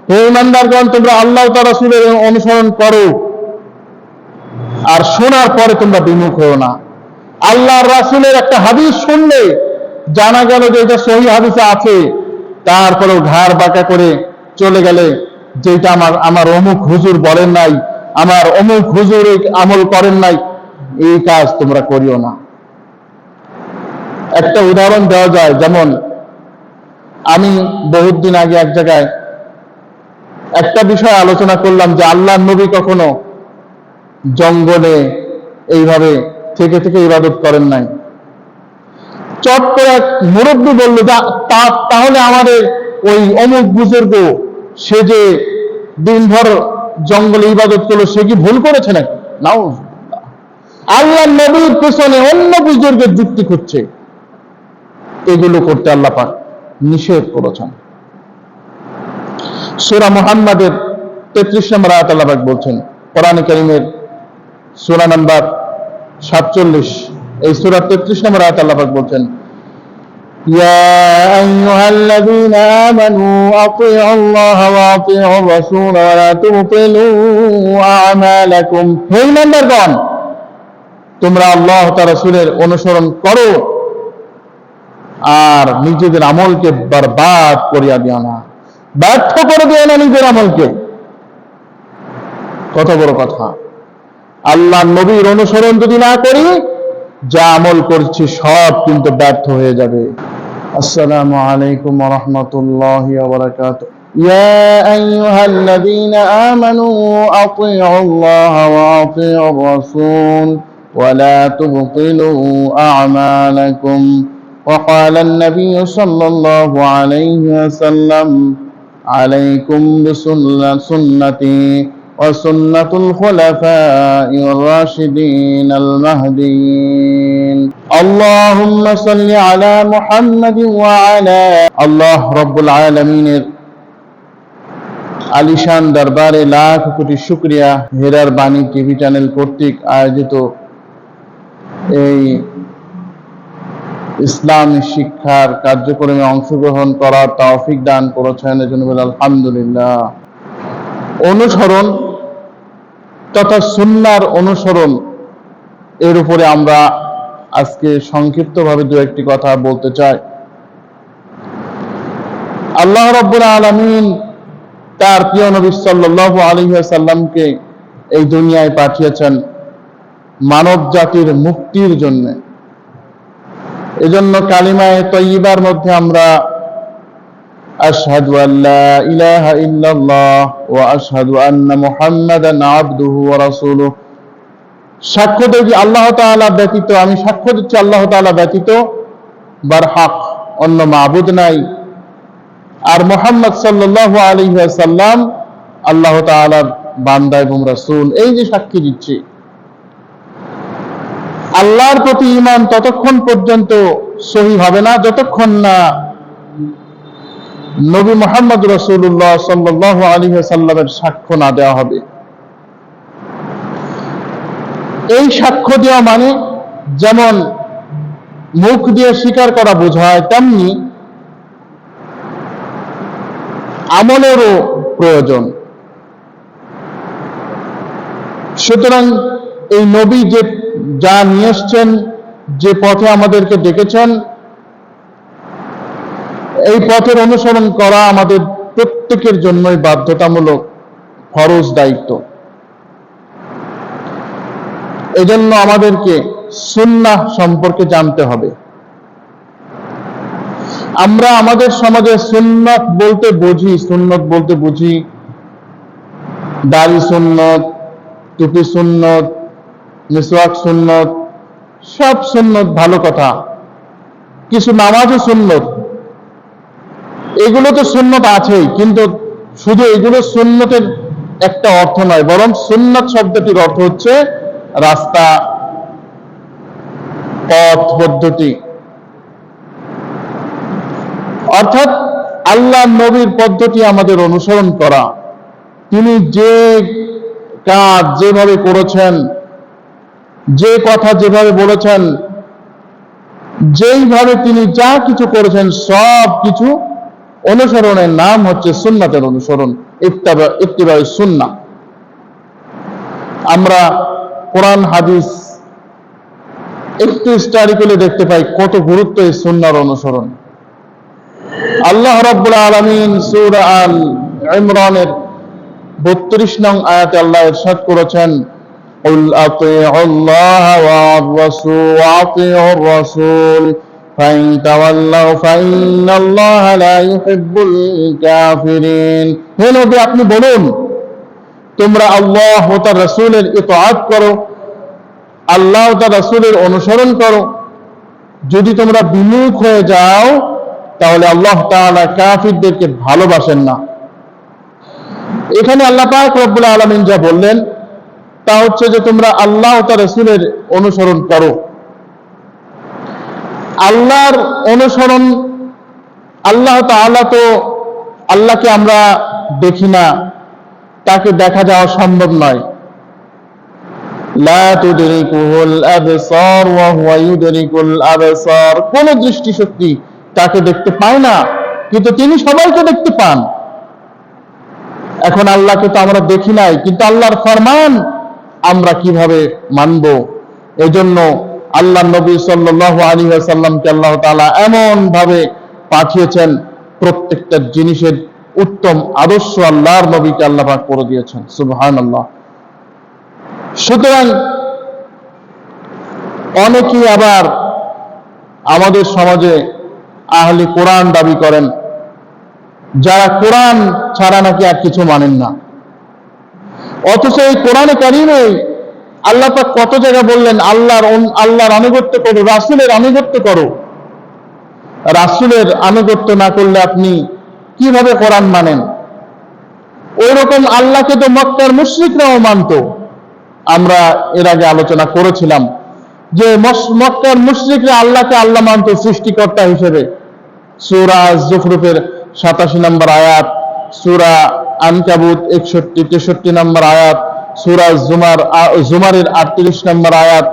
হে ঈমানদারগণ, তোমরা আল্লাহ ও তার রাসূলের অনুসরণ করো আর শোনার পরে তোমরা বিমুখ হও না। আল্লাহর রাসূলের একটা হাদিস শুনলে জানা গেল যে এটা সহিহ হাদিসে আছে, তারপরেও ঘাড় বাঁকা করে চলে গেলে যেটা আমার অমুক হুজুর বলেন নাই, আমার অমুক হুজুর আমল করেন নাই, এই কাজ তোমরা করিও না। একটা উদাহরণ দেওয়া যায়, যেমন আমি বহুত দিন আগে এক জায়গায় একটা বিষয় আলোচনা করলাম যে আল্লাহর নবী কখনো জঙ্গলে এইভাবে থেকে থেকে ইবাদত করেন নাই। চট করে এক মুরব্বী বলল, তাহলে আমাদের ওই অমুক বুজুর্গ সে যে দিনভর জঙ্গলে ইবাদত করলো, সে কি ভুল করেছে নাকি? নাউজুবিল্লাহ। আল্লাহর নবীর পেছনে অন্য বুজুর্গের যুক্তি খুঁজছে, এগুলো করতে আল্লাহ পাক নিষেধ করেছেন। সূরা মুহাম্মাদের 33 নম্বর আয়াত আল্লাহ পাক বলছেন, কোরআনে কারীমের সূরা নাম্বার 47, এই সূরা 33 নম্বর আয়াত আল্লাহ পাক বলছেন, ইয়া আইয়ুহাল্লাযীনা আমানু আতিউল্লাহ ওয়া আতিউর রাসূল ওয়া লা তুবতিলু আমালাকুম। হে ঈমানদারগণ, তোমরা আল্লাহ ও তার রাসূলের অনুসরণ করো আর নিজেদের আমলকে বরবাদ করিয়া দিও না, ব্যর্থ করে দিও না নিজের আমলকে। কত বড় কথা! আল্লাহ নবীর অনুসরণ যদি না করি, যা আমল করছি সব কিন্তু ব্যর্থ হয়ে যাবে। আসসালামু আলাইকুম ওয়া রাহমাতুল্লাহি ওয়া বারাকাতুহু। ইয়া আইয়ুহাল্লাযীনা আমানু আতিউল্লাহ ওয়া আতিউর রাসূল ওয়া লা তুবতিলু আমালাকুম। وقال النبي صلى الله عليه وسلم عليكم بسنتي وسنة الخلفاء الراشدين المهديين اللهم صل على محمد وعلى الله رب العالمين আলিশান দরবারে লাখ কোটি শুকরিয়া, হেরার বাণী টিভি চ্যানেল কর্তৃক আয়োজিত এই ইসলামী শিক্ষার কার্যক্রমে অংশগ্রহণ করার তৌফিক দান করেছেন, এজন্য বলি আলহামদুলিল্লাহ। অনুসরণ তথা সুন্নাহর অনুসরণ, এর উপরে আমরা আজকে সংক্ষিপ্তভাবে দু একটি কথা বলতে চাই। আল্লাহ রাব্বুল আলামিন তার প্রিয় নবী সাল্লাল্লাহু আলাইহি ওয়াসাল্লামকে এই দুনিয়ায় পাঠিয়েছেন মানব জাতির মুক্তির জন্য। এজন্য কালিমায়ে তাইয়্যিবার মধ্যে আমরা আশহাদু আল্লা ইলাহা ইল্লাল্লাহ ওয়া আশহাদু আন্না মুহাম্মাদান আবদুহু ওয়া রাসূলুহু, সাক্ষ্য দেই আল্লাহ তাআলা ব্যতীত, আমি সাক্ষ্য দিচ্ছি আল্লাহ তাআলা ব্যতীত বারহাক অন্য মাবুদ নাই, আর মুহাম্মদ সাল্লাল্লাহু আলাইহি ওয়াসাল্লাম আল্লাহ তাআলার বান্দা এবং রাসূল। এই যে সাক্ষী দিচ্ছি, আল্লাহর প্রতি ঈমান ততক্ষণ পর্যন্ত সহিহ হবে না যতক্ষণ না নবী মুহাম্মদ রাসূলুল্লাহ সাল্লাল্লাহু আলাইহি ওয়াসাল্লামের সাক্ষ্য না দেওয়া হবে। এই সাক্ষ্য দেওয়া মানে যেমন মুখ দিয়ে স্বীকার করা বোঝায়, তেমনি আমলেরও প্রয়োজন। সুতরাং এই নবী যে যা নিয়ে এসছেন, যে পথে আমাদেরকে ডেকেছেন, এই পথের অনুসরণ করা আমাদের প্রত্যেকের জন্যই বাধ্যতামূলক, ফরজ দায়িত্ব। এজন্য আমাদেরকে সুন্নাহ সম্পর্কে জানতে হবে। আমরা আমাদের সমাজে সুন্নাত বলতে বুঝি দাড়ি সুন্নত, টুপি সুন্নত, মিসওয়াক সুন্নত, সব সুন্নত ভালো কথা। কিছু নামাজও সুন্নত, এগুলো তো সুন্নত আছেই, কিন্তু শুধু এগুলো সুন্নতের একটা অর্থ নয়, বরং সুন্নত শব্দটির অর্থ হচ্ছে রাস্তা, পথ, পদ্ধতি। অর্থাৎ আল্লাহ নবীর পদ্ধতি আমাদের অনুসরণ করা। তিনি যে কাজ যেভাবে করেছেন, যে কথা যেভাবে বলেছেন, যেইভাবে তিনি যা কিছু করেছেন, সব কিছু অনুসরণের নাম হচ্ছে সুন্নাতের অনুসরণ, ইত্তিবাউ সুন্নাহ। আমরা কোরআন হাদিস একটু স্টাডি করলে দেখতে পাই কত গুরুত্ব এই সুন্নাহর অনুসরণ। আল্লাহ রাব্বুল আলামিন সূরা আল ইমরানের 32 নং আয়াতে আল্লাহ ইরশাদ করেছেন, কুল আতিউল্লাহ ওয়া আতিউর রাসূল ফাইন তাওয়াল্লাউ ফাইন্নাল্লাহা লা ইউহিব্বুল কাফিরিন। হে নবী, আপনি বলুন, তোমরা আল্লাহ ও তার রাসূলের ইতাআত করো, আল্লাহ ও তার রাসূলের অনুসরণ করো। যদি তোমরা বিমুখ হয়ে যাও তাহলে আল্লাহ তাআলা কাফিরদেরকে ভালোবাসেন না। এখানে আল্লাহ পাক রব্বুল আলামিন যা বললেন তা হচ্ছে যে তোমরা আল্লাহ ও তার রাসূলের অনুসরণ করো। আল্লাহর অনুসরণ, আল্লাহ তাআলা তো, আল্লাহকে আমরা দেখি না, তাকে দেখা যাওয়া সম্ভব নয়। লা তুদরিকুহুল আবসার ওয়া হুয়া ইউদরিকুল আবসার। কোন দৃষ্টিশক্তি তাকে দেখতে পায় না, কিন্তু তিনি সবাইকে দেখতে পান। এখন আল্লাহকে তো আমরা দেখি নাই, কিন্তু আল্লাহর ফরমান আমরা কিভাবে মানব? এজন্য আল্লাহ নবী সাল্লাল্লাহু আলাইহি ওয়াসাল্লামকে আল্লাহ তাআলা এমন ভাবে পাঠিয়েছেন, প্রত্যেকটা জিনিসের উত্তম আদর্শ আল্লাহর নবীকে আল্লাহ পাক করে দিয়েছেন। সুবহানাল্লাহ। সুতরাং অনেকেই আবার আমাদের সমাজে আহলে কোরআন দাবি করেন, যারা কোরআন ছাড়া নাকি আর কিছু মানেন না। অথচ এই কোরআনে কারিমে আল্লাহ পাক কত জায়গায় বললেন আল্লাহর আনুগত্য করো, রাসূলের আনুগত্য করো। রাসূলের আনুগত্য না করলে আপনি কিভাবে কোরআন মানেন? ওই রকম আল্লাহকে তো মক্কার মুশরিকরাও মানত। আমরা এর আগে আলোচনা করেছিলাম যে মক্কার মুশরিকরা আল্লাহকে আল্লাহ মানত সৃষ্টিকর্তা হিসেবে। সূরা যুখরুফের 87 নম্বর আয়াত, সূরা আনকাবুত 61-63 নম্বর আয়াত, সূরা জুমারের 38 নম্বর আয়াত,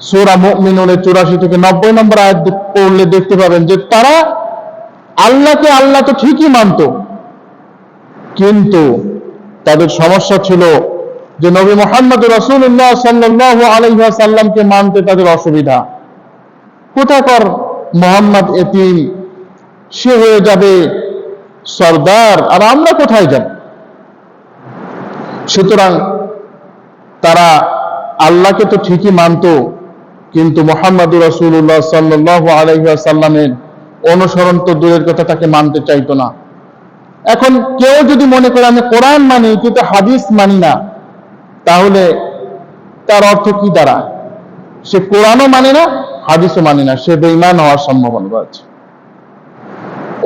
সূরা মুমিনুনের 84 থেকে 90 নম্বর আয়াত পড়লে দেখতে পাবেন যে তারা আল্লাহকে আল্লাহ তো ঠিকই মানত, কিন্তু তাদের সমস্যা ছিল যে নবী মুহাম্মদ রাসূলুল্লাহ সাল্লাল্লাহু আলাইহি ওয়াসাল্লামকে মানতে তাদের অসুবিধা। কোথাকার মুহাম্মদ এতিম, সে হয়ে যাবে সরদার, আর আমরা কোথায় যাব? সুতরাং তারা আল্লাহকে তো ঠিকই মানত, কিন্তু মুহাম্মদুর রাসূলুল্লাহ সাল্লাল্লাহু আলাইহি ওয়াসাল্লামের অনুসরণ তো দূরের কথা, তাকে মানতে চাইতো না। এখন কেউ যদি মনে করে আমি কোরআন মানি কিন্তু হাদিস মানি না, তাহলে তার অর্থ কি দাঁড়ায়? সে কোরআনও মানে না, হাদিসও মানে না, সে বেঈমান হওয়ার সম্ভাবনা আছে।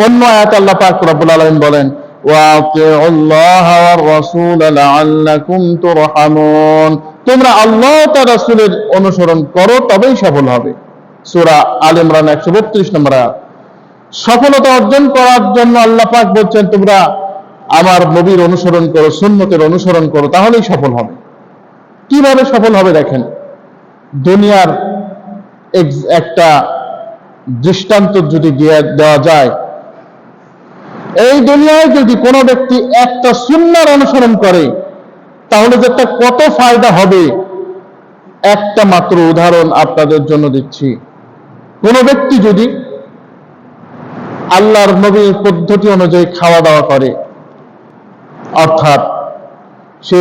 অন্য আয়াতে আল্লাহ পাক রব্বুল আলামিন বলেন, ওয়াতিউল্লাহ ওয়ার রাসূল লাআল্লাকুম তুরহামুন। তোমরা আল্লাহ ও তার রাসূলের অনুসরণ করো, তবেই সফল হবে। সূরা আল ইমরান 132 নম্বর আয়াত। সফলতা অর্জন করার জন্য আল্লাহ পাক বলছেন তোমরা আমার নবীর অনুসরণ করো, সুন্নতের অনুসরণ করো, তাহলেই সফল হবে। কিভাবে সফল হবে দেখেন। দুনিয়ার একটা দৃষ্টান্ত যদি দেওয়া যায়, এই দুনিয়ায় যদি কোনো ব্যক্তি একটা সুন্নাহর অনুসরণ করে তাহলে যে তার কত ফায়দা হবে, একটা মাত্র উদাহরণ আপনাদের জন্য দিচ্ছি। কোনো ব্যক্তি যদি আল্লাহর নবীর পদ্ধতি অনুযায়ী খাওয়া দাওয়া করে, অর্থাৎ সে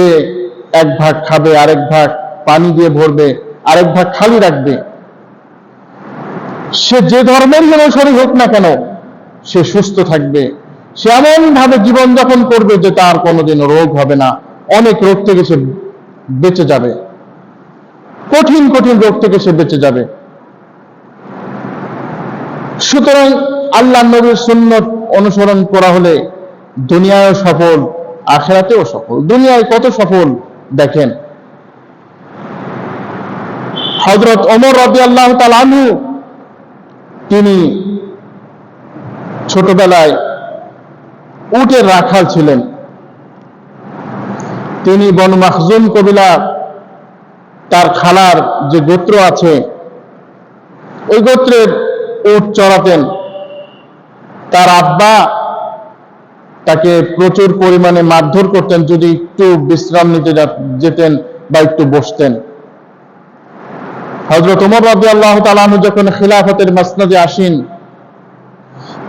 এক ভাগ খাবে, আরেক ভাগ পানি দিয়ে ভরবে, আরেক ভাগ খালি রাখবে, সে যে ধর্মেরই অনুসারী হোক না কেন সে সুস্থ থাকবে। সে এমন ভাবে জীবনযাপন করবে যে তার কোনোদিন রোগ হবে না, অনেক রোগ থেকে সে বেঁচে যাবে, কঠিন কঠিন রোগ থেকে সে বেঁচে যাবে। সুতরাং আল্লাহ নবীর সুন্নত অনুসরণ করা হলে দুনিয়ায় সফল, আখিরাতেও সফল। দুনিয়ায় কত সফল দেখেন। হযরত ওমর রাদিয়াল্লাহু তাআলা আনহু, তিনি ছোটবেলায় উটের রাখাল ছিলেন। তিনি বনু মাখজুম কবিলা, তার খালার যে গোত্র আছে ওই গোত্রের উট চড়াতেন। তার আব্বা তাকে প্রচুর পরিমাণে মারধর করতেন যদি একটু বিশ্রাম নিতে যেতেন বা একটু বসতেন। হযরত ওমর রাদিয়াল্লাহু তাআলা আনহু যখন খিলাফতের মাসনদে আসেন,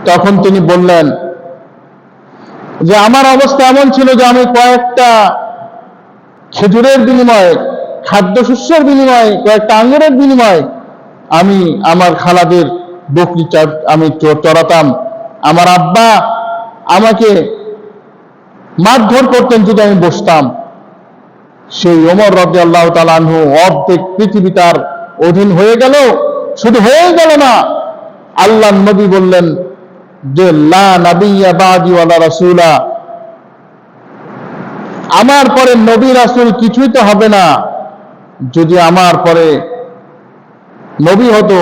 তখন তিনি বললেন যে আমার অবস্থা এমন ছিল যে আমি কয়েকটা খেজুরের বিনিময়ে, খাদ্যশস্যের বিনিময়ে, কয়েকটা আঙ্গুরের বিনিময়ে আমি আমার খালাদের বকরি আমি চড়াতাম। আমার আব্বা আমাকে মারধর করতেন যদি আমি বসতাম। সেই ওমর রাদিয়াল্লাহু তাআলা আনহু অর্ধেক পৃথিবী তার অধীন হয়ে গেল। শুধু হয়ে গেল না, আল্লাহর নবী বললেন যে লা নাবিয়্যা বাদি ওয়ালা রাসূলা, আমার পরে নবী রাসূল কিছুই তো হবে না। যদি আমার পরে নবী হতো,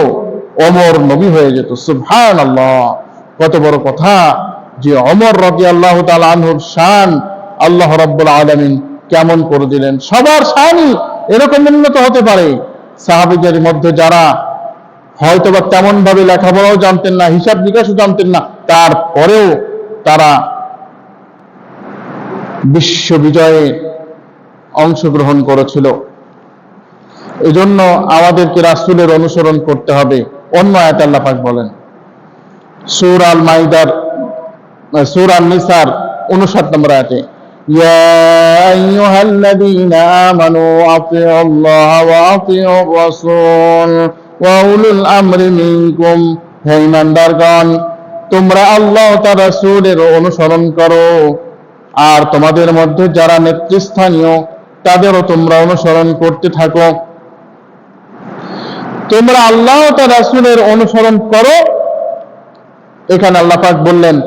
ওমর নবী হয়ে যেত। সুবহানাল্লাহ, কত বড় কথা যে ওমর রাদিয়াল্লাহু তাআলা আনহুর শান আল্লাহ রাব্বুল আলামিন কেমন করে দিলেন। সবার শানই এরকম উন্নত হতে পারে। সাহাবীদের মধ্যে যারা হয়তোবা তেমন ভাবে লেখাপড়াও জানতেন না, হিসাব নিকাশও জানতেন না, তারপরেও তারা বিশ্ব বিজয়ে অংশগ্রহণ করেছিল। এজন্য আমাদেরকে রাসূলের অনুসরণ করতে হবে। অন্য আয়াতে আল্লাহ পাক বলেন, সূরা আল মাইদার, সূরা আন-নিসার 59 নম্বর আয়াতে, ইয়া আইয়ুহাল্লাযীনা আমানু আতিউল্লাহ ওয়া আতিউর রাসূল ওয়া উলুল আমরি মিনকুম, হে ঈমানদারগণ, তোমরা আল্লাহ ও তার রাসূলের অনুসরণ করো, আর তোমাদের মধ্যে যারা নেতৃস্থানীয় তাদেরও তোমরা অনুসরণ করতে থাকো। তোমরা আল্লাহ ও তার রাসূলের অনুসরণ করো। এখানে আল্লাহ পাক বললেন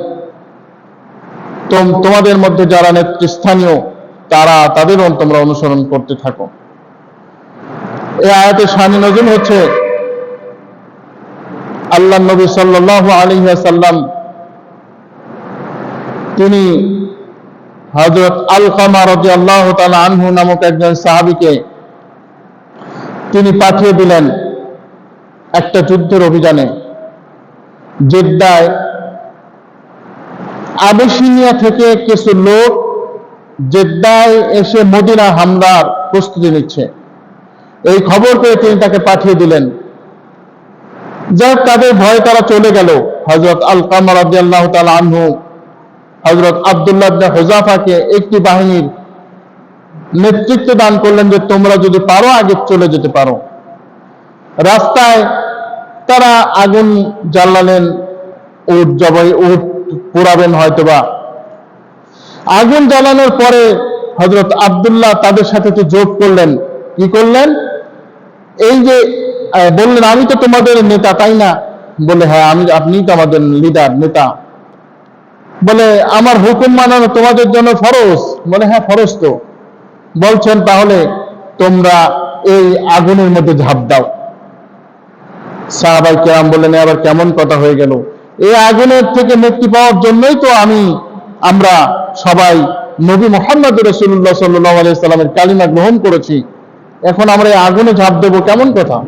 তোমাদের মধ্যে যারা নেতৃস্থানীয় তাদেরও তোমরা অনুসরণ করতে থাকো। এই আয়াতের শানে নজুল হচ্ছে আল্লাহর নবী সাল্লাল্লাহু আলাইহি ওয়াসাল্লাম তিনি হযরত আলকামা রাদিয়াল্লাহু তাআলা আনহু নামক একজন সাহাবীকে তিনি পাঠিয়ে দিলেন একটা যুদ্ধের অভিযানে। জেদ্দায় আবিসিনিয়া থেকে কিছু লোক জেদ্দায় এসে মদিনা হামলার প্রস্তুতি নিচ্ছে, এই খবর পেয়ে তিনি তাকে পাঠিয়ে দিলেন। যাক, তাদের ভয়ে তারা চলে গেল। হযরত আলকামা রাদিয়াল্লাহু তাআলা আনহু হযরত আব্দুল্লাহ ইবনে হুযাফাকে একটি বাহিনীর নেতৃত্ব দান করলেন যে তোমরা যদি পারো আগে চলে যেতে পারো। রাস্তায় তারা আগুন জ্বালালেন, উট পোড়াবেন হয়তোবা। আগুন জ্বালানোর পরে হযরত আব্দুল্লাহ তাদের সাথে তো যোগ করলেন। কি করলেন? এই যে বললেন আমি তো তোমাদের নেতা, তাই না? বলে হ্যাঁ, আপনিই তো আমাদের লিডার, নেতা। বলে আমার হুকুম মানানো তোমাদের জন্য ফরজ। বলে হ্যাঁ, ফরজ তো। বলছেন তাহলে তোমরা এই আগুনের মধ্যে ঝাঁপ দাও। সাহাবায়ে কেরাম বললেন আবার কেমন কথা হয়ে গেল? এই আগুনের থেকে মুক্তি পাওয়ার জন্যই তো আমরা সবাই নবী মুহাম্মদ রাসূলুল্লাহ সাল্লাল্লাহু আলাইহি সাল্লামের কালিমা গ্রহণ করেছি, এখন আমরা এই আগুনে ঝাঁপ দেব, কেমন কথা?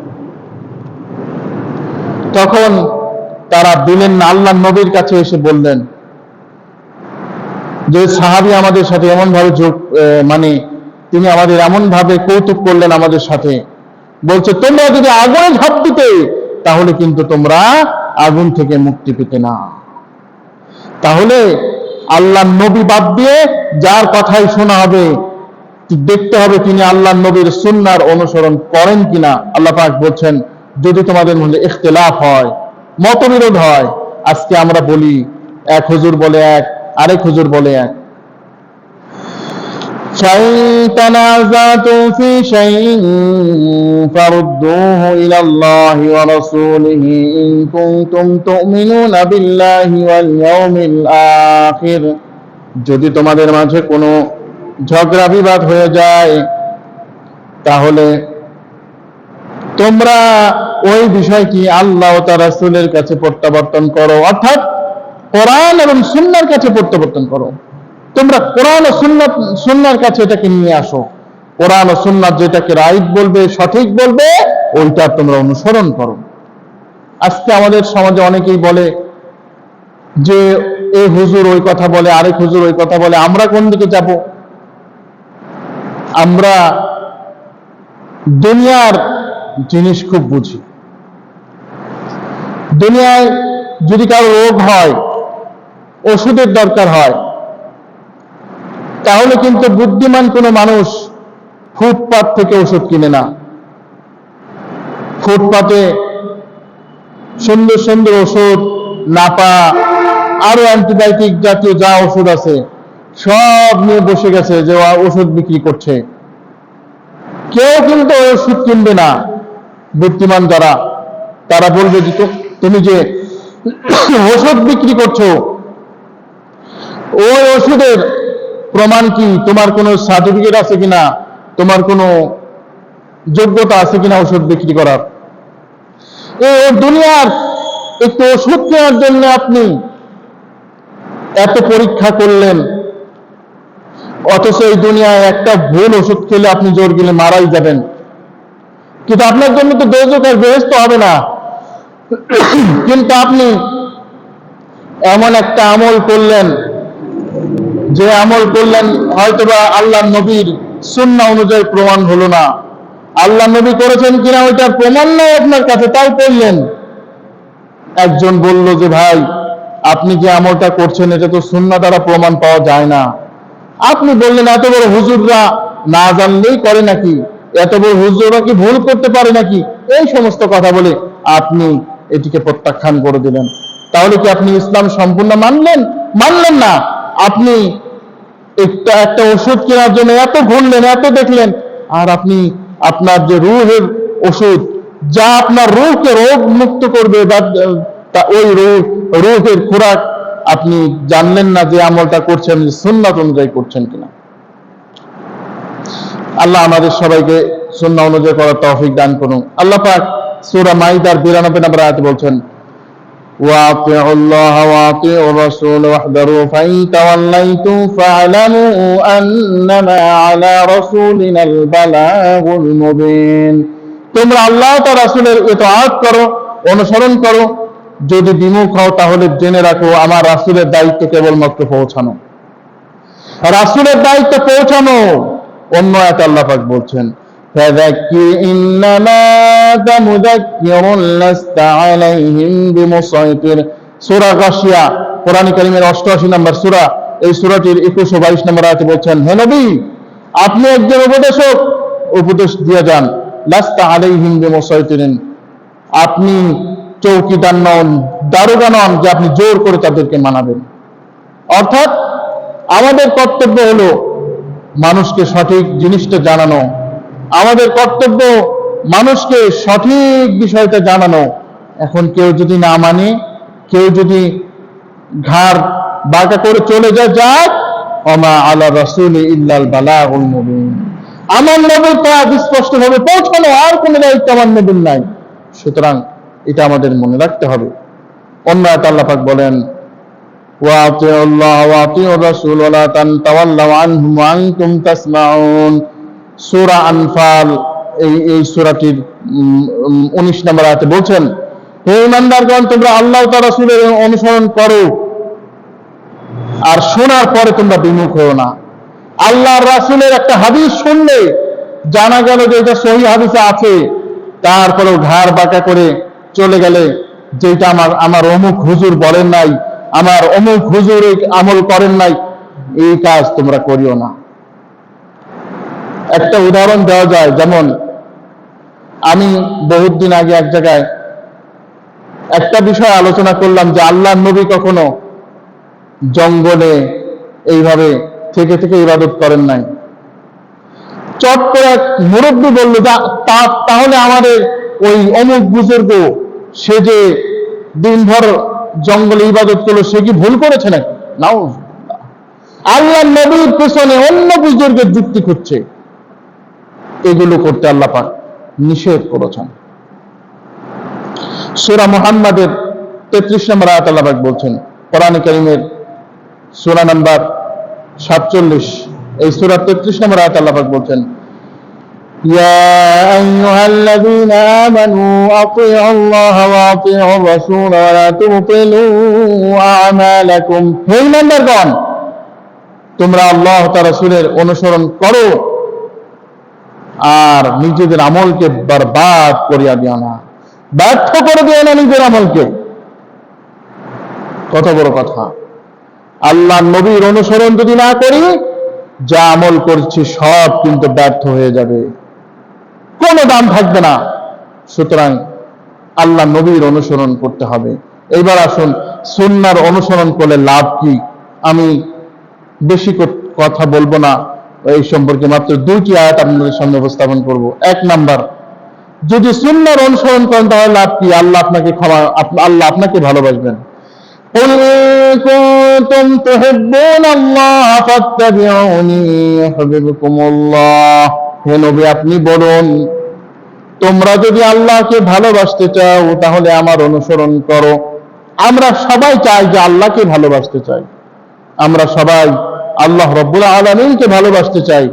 তখন তারা দিলেন না। আল্লাহর নবীর কাছে এসে বললেন যে সাহাবী আমাদের সাথে এমন ভাবে তিনি আমাদের এমন ভাবে কৌতুক করলেন আমাদের সাথে, বলছে তোমরা যদি আগুনে ঝাঁপ দিতে তাহলে কিন্তু তোমরা আগুন থেকে মুক্তি পেতে না। তাহলে আল্লাহর নবী বাদ দিয়ে যার কথাই শোনা হবে, দেখতে হবে তিনি আল্লাহর নবীর সুন্নাহর অনুসরণ করেন কিনা। আল্লাহ পাক বলছেন যদি তোমাদের মধ্যে ইখতিলাফ হয়, মতবিরোধ হয়, আজকে আমরা বলি এক হুজুর বলে এক, আরেক হুজুর বলে এক। فَإِن تَنَازَعْتُمْ فِي شَيْءٍ فَرُدُّوهُ إِلَى اللَّهِ وَرَسُولِهِ إِن كُنتُمْ تُؤْمِنُونَ بِاللَّهِ وَالْيَوْمِ الْآخِرِ, যদি তোমাদের মাঝে কোনো ঝগড়া বিবাদ হয়ে যায় তাহলে তোমরা ওই বিষয়টি আল্লাহ ও তার রাসূলের কাছে প্রত্যাবর্তন করো, অর্থাৎ কোরআন এবং সুন্নাহর কাছে প্রত্যাবর্তন করো। তোমরা কোরআন ও সুন্নাহর কাছে এটাকে নিয়ে আসো। কোরআন ও সুন্নাহ যেটাকে রাইট বলবে, সঠিক বলবে, ওইটা তোমরা অনুসরণ করো। আজকে আমাদের সমাজে অনেকেই বলে যে এই হুজুর ওই কথা বলে, আরেক হুজুর ওই কথা বলে, আমরা কোন দিকে যাব? আমরা দুনিয়ার জিনিস খুব বুঝি। দুনিয়ায় যদি কারো রোগ হয়, ওষুধের দরকার হয়, তাহলে কিন্তু বুদ্ধিমান কোনো মানুষ ফুটপাত থেকে ওষুধ কিনে না। ফুটপাতে সুন্দর সুন্দর ওষুধ, নাপা, আরো অ্যান্টিবায়োটিক জাতীয় যা ওষুধ আছে সব নিয়ে বসে গেছে যে ওষুধ বিক্রি করছে। কেউ কিন্তু ওষুধ কিনবে না। বুদ্ধিমান যারা, তারা বলবে যে তুমি যে ওষুধ বিক্রি করছো, ওই ওষুধের প্রমাণ কি? তোমার কোনো সার্টিফিকেট আছে কিনা, তোমার কোনো যোগ্যতা আছে কিনা ওষুধ বিক্রি করার? এই দুনিয়ার একটু ওষুধ কেনার জন্য আপনি এত পরীক্ষা করলেন, অথচ এই দুনিয়ায় একটা ভুল ওষুধ খেলে আপনি জোর গেলে মারাই যাবেন। কিন্তু আপনার জন্য তো দোজখ আর বেহেশত হবে না। কিন্তু আপনি এমন একটা আমল করলেন, যে আমল করলেন হয়তোবা আল্লাহ নবীর সুন্নাহ অনুযায়ী প্রমাণ হলো না। আল্লাহ নবী করেছেন কিনা ওইটার প্রমাণ নাই আপনার কাছে, তাই করলেন। একজন বলল যে ভাই, আপনি যে আমলটা করছেন এটা তো সুন্নাহ দ্বারা প্রমাণ পাওয়া যায় না। আপনি বললেন এত বড় হুজুররা না জানলেই করে নাকি? এত বড় হুজুররা কি ভুল করতে পারে নাকি? এই সমস্ত কথা বলে আপনি এটিকে প্রত্যাখ্যান করে দিলেন। তাহলে কি আপনি ইসলাম সম্পূর্ণ মানলেন? মানলেন না। আপনি একটা ওষুধ কেনার জন্য এত ঘুরলেন, এত দেখলেন, আর আপনি আপনার যে রূহের ওষুধ, যা আপনার রূহকে রোগ মুক্ত করবে, ওই রূহের খোরাক আপনি জানলেন না যে আমলটা করছেন সুন্নাত অনুযায়ী করছেন কিনা। আল্লাহ আমাদের সবাইকে সুন্নাহ অনুযায়ী করার তৌফিক দান করুন। আল্লাহ পাক সূরা মাইদার 92 নম্বর আয়াতে বলছেন, وَأَطِيعُوا اللَّهَ وَأَطِيعُوا الرَّسُولَ وَاحْذَرُوا فَإِن تَوَلَّيْتُمْ فَاعْلَمُوا أَنَّمَا عَلَى رَسُولِنَا الْبَلَاغُ الْمُبِينُ। তোমরা আল্লাহ ও তার রাসূলের ইতাআত করো, অনুসরণ করো। যদি বিমুখ হও তাহলে জেনে রাখো আমার রাসূলের দায়িত্ব কেবলমাত্র পৌঁছানো। রাসূলের দায়িত্ব পৌঁছানো। অন্য আয়াতে আল্লাহ পাক বলছেন, فَذَكِّرْ إِنَّمَا أَنْتَ مُذَكِّرٌ لَّسْتَ عَلَيْهِمْ بِمُصَيْطِرٍ। সূরা গাশিয়া, কোরআন কারীমের 88 নম্বর সূরা। এই সূরাটির 21 ও 22 নম্বর আয়াতে বলছেন, হে নবী, আপনি একজন উপদেশক, উপদেশ দিয়ে যান। লাস্তা আলাইহিম বিমুসাইতিরিন, আপনি চৌকিদার নন, দারোগা নন যে আপনি জোর করে তাদেরকে মানাবেন। অর্থাৎ আমাদের কর্তব্য হলো মানুষকে সঠিক জিনিসটা জানানো। আমাদের কর্তব্য মানুষকে সঠিক বিষয়টা জানানো। এখন কেউ যদি না মানে, কেউ যদি ঘাড় বাঁকা করে চলে যায়, যাক, ওমা আলা রাসূলি ইল্লাল বালাগুল মুবিন। আমার নবীর কাজ স্পষ্টভাবে পৌঁছানো, আর কোনো দায়িত্ব আমার নবীর নাই। সুতরাং এটা আমাদের মনে রাখতে হবে। অন্য আয়াতে আল্লাহ পাক বলেন, وَأَطِيعُوا اللَّهَ وَأَطِيعُوا الرَّسُولَ وَلَا تَوَلَّوْا عَنْهُ وَأَنْتُمْ تَسْمَعُونَ। সূরা আনফাল এই সূরাটির 19 নম্বর আয়াতে বলছেন, হে ঈমানদারগণ, তোমরা আল্লাহ ও তার রাসূলের অনুসরণ করো, আর শোনার পরে তোমরা বিমুখ হও না। আল্লাহর রাসূলের একটা হাদিস শুনলে জানা গেল যে এটা সহিহ হাদিসে আছে, তারপরেও ঘাড় বাঁকা করে চলে গেলে যেটা আমার অমুক হুজুর বলেন নাই, আমার অমুক হুজুর আমল করেন নাই, এই কাজ তোমরা করিও না। একটা উদাহরণ দেওয়া যায়, যেমন আমি বহুত দিন আগে এক জায়গায় একটা বিষয় আলোচনা করলাম যে আল্লাহর নবী কখনো জঙ্গলে এইভাবে থেকে থেকে ইবাদত করেন নাই। চট করে এক মুরব্বী বলল, তাহলে আমাদের ওই অমুক বুজুর্গ, সে যে দিনভর জঙ্গলে ইবাদত করলো, সে কি ভুল করেছে নাকি? নাও, আল্লাহর নবীর পেছনে অন্য বুজুর্গের যুক্তি খুঁজছে। এগুলো করতে আল্লাহ পাক নিষেধ করেছেন। সূরা মুহাম্মাদের 33 নম্বর আয়াত আল্লাহ পাক বলছেন, কোরআন কারীমের সূরা নাম্বার 47, এই সূরা 33 নম্বর আয়াত আল্লাহ পাক বলছেন, يا أيها الذين آمنوا أطيعوا الله وأطيعوا الرسول ولا تبطلوا أعمالكم হে ইমানদারগণ তোমরা আল্লাহ তার রাসূলের অনুসরণ করো আর নিজেদের আমলকে বরবাদ করিয়া দিও না, ব্যর্থ করে দিও না নিজের আমলকে। কত বড় কথা! আল্লাহ নবীর অনুসরণ যদি না করি, যা আমল করছি সব কিন্তু ব্যর্থ হয়ে যাবে, কোনো দাম থাকবে না। সুতরাং আল্লাহ নবীর অনুসরণ করতে হবে। এইবার আসুন, সুন্নাহর অনুসরণ করলে লাভ কি? আমি বেশি কথা বলবো না এই সম্পর্কে, মাত্র দুইটি আয়াত আপনাদের সামনে উপস্থাপন করব। এক নাম্বার, যদি সুন্নাহর অনুসরণ করেন তাহলে লাভ কি? আল্লাহ আপনাকে ভালোবাসবেন। قل إن كنتم تحبون الله فاتبعوني يحببكم الله। হে নবী, আপনি বলুন, তোমরা যদি আল্লাহকে ভালোবাসতে চাও তাহলে আমার অনুসরণ করো। আমরা সবাই চাই যে আল্লাহকে ভালোবাসতে চাই, আমরা সবাই আল্লাহ রাব্বুল আলামিনকে ভালোবাসতে চাই।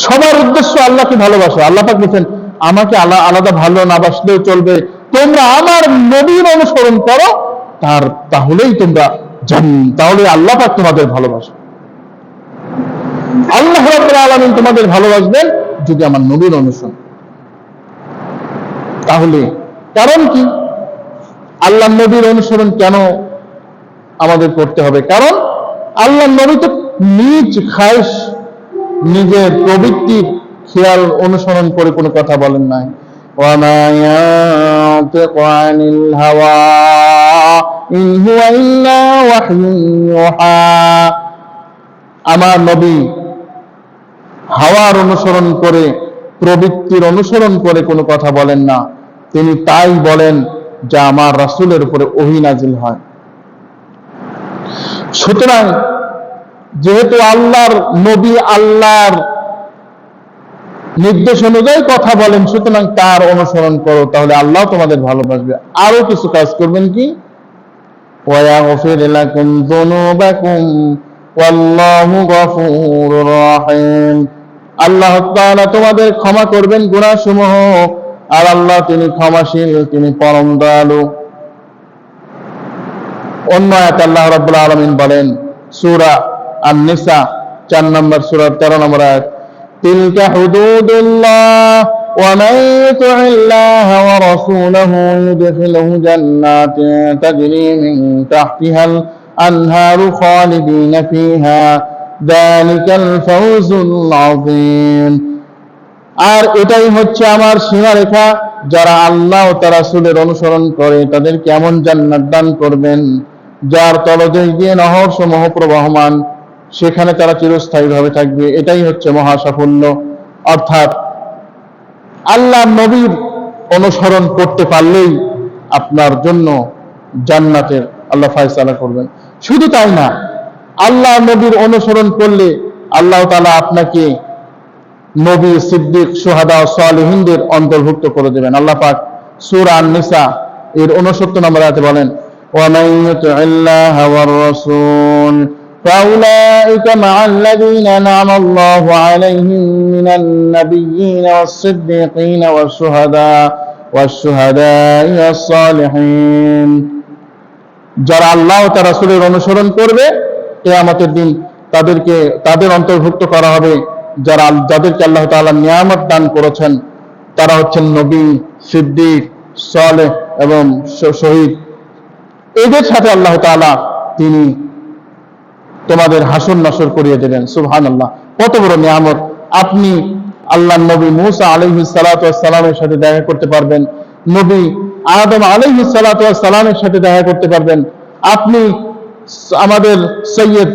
সবার উদ্দেশ্য আল্লাহকে ভালোবাসা। আল্লাহ পাক বলেন, আমাকে আলাদা ভালো না বাসলেও চলবে, তোমরা আমার নবীর অনুসরণ করো, তাহলেই তাহলে আল্লাহ পাক তোমাদের ভালোবাসবে। আল্লাহ রাব্বুল আলামিন তোমাদের ভালোবাসবেন যদি আমার নবীর অনুসরণ। তাহলে কারণ কি? আল্লাহ নবীর অনুসরণ কেন আমাদের করতে হবে? কারণ আল্লাহ নবী তো নিজ খায়েশ, নিজের প্রবৃত্তির খেয়াল অনুসরণ করে কোনো কথা বলেন নাই। ওয়ামা ইয়ানতিকু আনিল হাওয়া ইন হুয়া ইল্লা ওয়াহয়ুন ইউহা। আমার নবী হাওয়ার অনুসরণ করে, প্রবৃত্তির অনুসরণ করে কোনো কথা বলেন না, তিনি তাই বলেন যা আমার রাসূলের উপরে ওহী নাজিল হয়। সুতরাং যেহেতু আল্লাহর নবী আল্লাহর নির্দেশ অনুযায়ী কথা বলেন, সুতরাং তার অনুসরণ করো, তাহলে আল্লাহ তোমাদের ভালোবাসবে। আরো কিছু কাজ করবেন কি? ওয়ায়াগফির লাকুম যুনুবাকুম ওয়াল্লাহু গফুরুর রহিম। আল্লাহ তাআলা তোমাদের ক্ষমা করবেন গুনাহসমূহ, আর আল্লাহ তিনি ক্ষমাশীল, তিনি পরম দয়ালু। অন্য আয়াতে আল্লাহ রাব্বুল আলামিন বলেন, সূরা আন-নিসা 4 নম্বর সূরা 13 নম্বর আয়াত, তিলকা হুদুদুল্লাহ ওয়া মান ইউতি'িল্লাহা ওয়া রাসূলাহু ইউদখিলহু জান্নাতিন তাজরি মিন তাহতিহাল আনহারু খালিদিনা ফিহা যালিকাল ফাওজুল আযীম। আর এটাই হচ্ছে আমার সীমারেখা, যারা আল্লাহ ও তার রাসূলের অনুসরণ করে তাদেরকে এমন জান্নাত দান করবেন যার তলদেশ দিয়ে নহর সমূহ প্রবাহমান, সেখানে তারা চিরস্থায়ীভাবে থাকবে। এটাই হচ্ছে মহা সাফল্য। অর্থাৎ আল্লাহ নবীর অনুসরণ করতে পারলেই আপনার জন্য জান্নাতের আল্লাহ ফয়সালা করবেন। শুধু তাই না, আল্লাহ নবীর অনুসরণ করলে আল্লাহ তাআলা আপনাকে নবী, সিদ্দিক, শুহাদা ও সালেহিনদের অন্তর্ভুক্ত করে দেবেন। আল্লাহ পাক সূরা আন-নিসা এর 69 নম্বর আয়াতে বলেন, ওয়া মান ইউতি'িল্লাহা ওয়ার রাসূল ফাউলাইকা মা'আল্লাযীনা আন'আমা আল্লাহু আলাইহিম মিনান নাবিয়্যিনা ওয়াস-সিদ্দীকিনা ওয়াস-শুহাদা'i ওয়াস-সালিহিন। যারা আল্লাহ ও তার রাসূলের অনুসরণ করবে, কিয়ামতের দিন তাদের অন্তর্ভুক্ত করা হবে যাদেরকে আল্লাহ তাআলা নিয়ামত দান করেছেন। তারা হচ্ছেন নবী, সিদ্দিক, সালেহ এবং শহীদ। এদের সাথে আল্লাহ তাআলা তিনি তোমাদের হাসর নাসর করিয়ে দেবেন। সুবহানাল্লাহ, কত বড় নিয়ামত! আপনি আল্লাহ নবী মূসা আলাইহিস সালাতু ওয়াস সালামের সাথে দেখা করতে পারবেন, নবী আদম আলাইহিস সালাতু ওয়াস সালামের সাথে দেখা করতে পারবেন, আপনি আমাদের সৈয়দ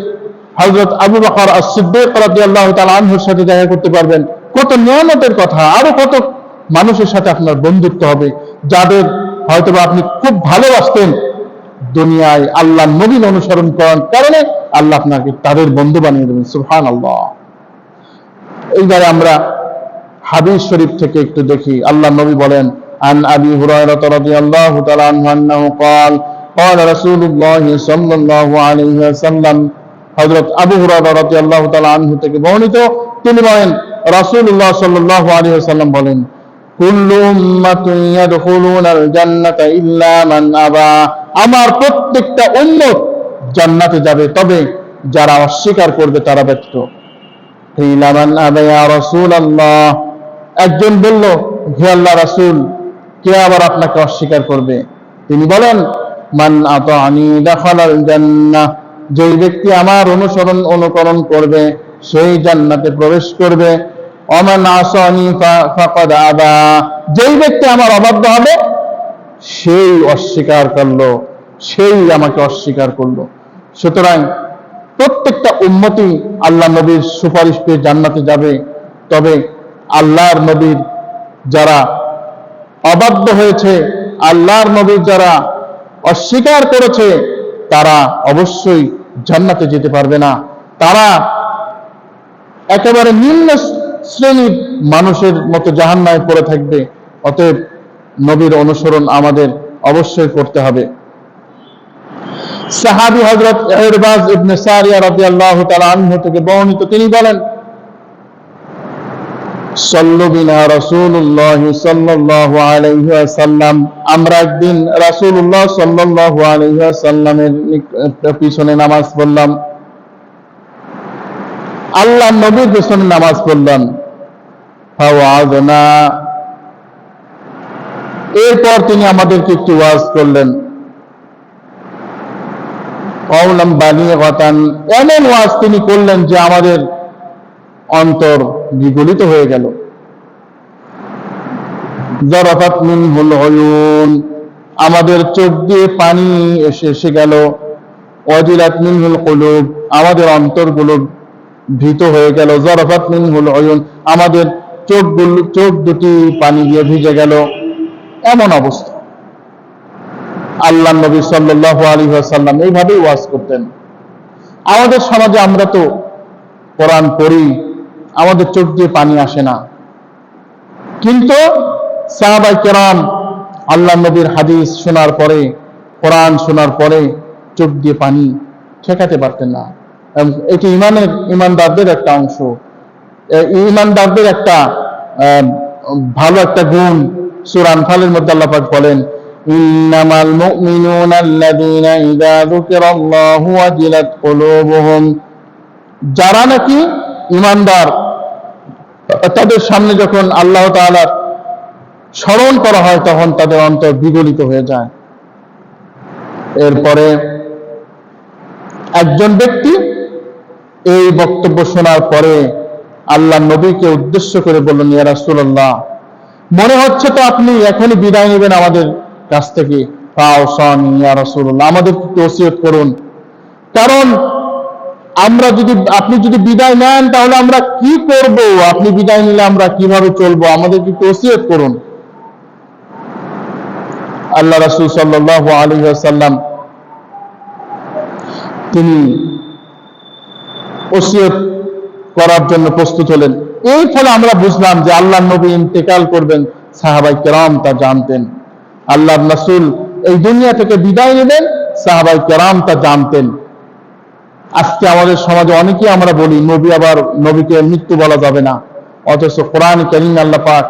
হযরত আবু বকর as-সিদ্দিক রাদিয়াল্লাহু তাআলা আনহুর সাথে দেখা করতে পারবেন। কত নিয়ামতের কথা! আরো কত মানুষের সাথে আপনার বন্ধুত্ব হবে যাদের হয়তোবা আপনি খুব ভালোবাসতেন। দুনিয়ায় আল্লাহ নবীর অনুসরণ করার কারণে আল্লাহ আপনাকে তাদের বন্ধু বানিয়ে দেবেন। সুবহানাল্লাহ। এইবারে আমরা হাদিস শরীফ থেকে একটু দেখি। আল্লাহ নবী বলেন, আন আবি হুরায়রা রাদিয়াল্লাহু তাআলা আনহু قال قال رسول الله صلى الله عليه وسلم। হযরত আবু হুরায়রা রাদিয়াল্লাহু তাআলা আনহু থেকে বর্ণিত, তিনি বলেন, রাসূলুল্লাহ সাল্লাল্লাহু আলাইহি ওয়াসাল্লাম বলেন, কুল্লু উম্মাতুন ইয়াদখুলুনাল জান্নাতা ইল্লা মান আবা, আমার প্রত্যেকটা উম্মত জান্নাতে যাবে, তবে যারা অস্বীকার করবে তারা ব্যতীত। কিলা মান আবা ইয়া রাসূলুল্লাহ, একজন বলল, হে আল্লাহর রাসূল, কে আবার আপনাকে অস্বীকার করবে? তিনি বলেন, মান আতানি দাখালাল জান্নাহ, যেই ব্যক্তি আমার অনুকরণ করবে সেই জান্নাতে প্রবেশ করবে। ওমান আসানি ফাকাদ আবা, যেই ব্যক্তি আমার অবাধ্য হবে সেই অস্বীকার করলো, সেই আমাকে অস্বীকার করলো। সুতরাং প্রত্যেকটা উম্মতি আল্লাহ নবীর সুপারিশ পেয়ে জান্নাতে যাবে, তবে আল্লাহর নবীর যারা অবাধ্য হয়েছে, আল্লাহর নবীর যারা অস্বীকার করেছে, তারা অবশ্যই জান্নাতে যেতে পারবে না। তারা একেবারে নিম্ন শ্রেণীর মানুষের মতো জাহান্নামে পড়ে থাকবে। অতএব নবীর অনুসরণ আমাদের অবশ্যই করতে হবে। সাহাবী হযরত ইরবাজ ইবনে সারিয়া রাদিয়াল্লাহু তাআলা আনহু থেকে বর্ণিত, তিনি বলেন, সাল্লু বিনা রাসূলুল্লাহ সাল্লাল্লাহু আলাইহি ওয়াসাল্লাম, আমরা একদিন রাসূলুল্লাহ সাল্লাল্লাহু আলাইহি ওয়াসাল্লামের পিছনে নামাজ পড়লাম, আল্লাহ নবীর পিছনে নামাজ পড়লাম। ফাওয়াযনা, এরপর তিনি আমাদেরকে একটু ওয়াজ করলেন। কওলাম বালিগাতান, এমন ওয়াজ তিনি করলেন যে আমাদের অন্তর বিগলিত হয়ে গেল। যারাফাত মিনহুল উয়ুন, আমাদের চোখ দিয়ে পানি এসে গেল। ওয়াজিলাত মিনহুল কুলুব, আমাদের অন্তরগুলো ভীত হয়ে গেল। যারাফাত মিনহুল উয়ুন, আমাদের চোখ দুটি পানি দিয়ে ভিজে গেল। এমন অবস্থা। আল্লাহ নবী সাল্লাল্লাহু আলাইহি ওয়াসাল্লাম এইভাবেই ওয়াজ করতেন। আমাদের সমাজে আমরা তো কোরআন পড়ি, আমাদের চোখ দিয়ে পানি আসে না, কিন্তু সাহাবায়ে কেরাম আল্লাহ নবীর হাদিস শোনার পরে, কোরআন শোনার পরে চোখ দিয়ে পানি ঠেকাতে পারতেন না। এটি ইমানদারদের একটা অংশ, ইমানদারদের একটা ভালো একটা গুণ। সূরা আনফালের মধ্যে আল্লাহ পাক বলেন, ইন্নামাল মুমিনুনা আল্লাযীনা ইযা যুকিরাল্লাহু ওয়াজিলাত কুলুবুহুম, যারা নাকি ইমানদার, তাদের সামনে যখন আল্লাহ তাআলা স্মরণ করা হয় তখন তাদের অন্তর বিগলিত হয়ে যায়। এরপরে একজন ব্যক্তি এই বক্তব্য শোনার পরে আল্লাহ নবীকে উদ্দেশ্য করে বললেন, ইয়া রাসূলুল্লাহ, মনে হচ্ছে তো আপনি এখনই বিদায় নেবেন আমাদের কাছ থেকে। ফাওসানি ইয়া রাসূলুল্লাহ, আমাদেরকে ওসিয়ত করুন, কারণ আপনি যদি বিদায় নেন তাহলে আমরা কি করব? আপনি বিদায় নিলে আমরা কিভাবে চলবো? আমাদেরকে একটু ওসিয়ত করুন। আল্লাহ রাসূল সাল্লাল্লাহু আলাইহি ওয়াসাল্লাম তিনি ওসিয়ত করার জন্য প্রস্তুত হলেন। এই ফলে আমরা বুঝলাম যে আল্লাহর নবী ইন্তেকাল করবেন, সাহাবায়ে কেরাম তা জানতেন। আল্লাহর রাসূল এই দুনিয়া থেকে বিদায় নেবেন, সাহাবায়ে কেরাম তা জানতেন। আজকে আমাদের সমাজে অনেকেই আমরা বলি নবীকে মৃত্যু বলা যাবে না, অথচ কোরআন কারীম আল্লাহ পাক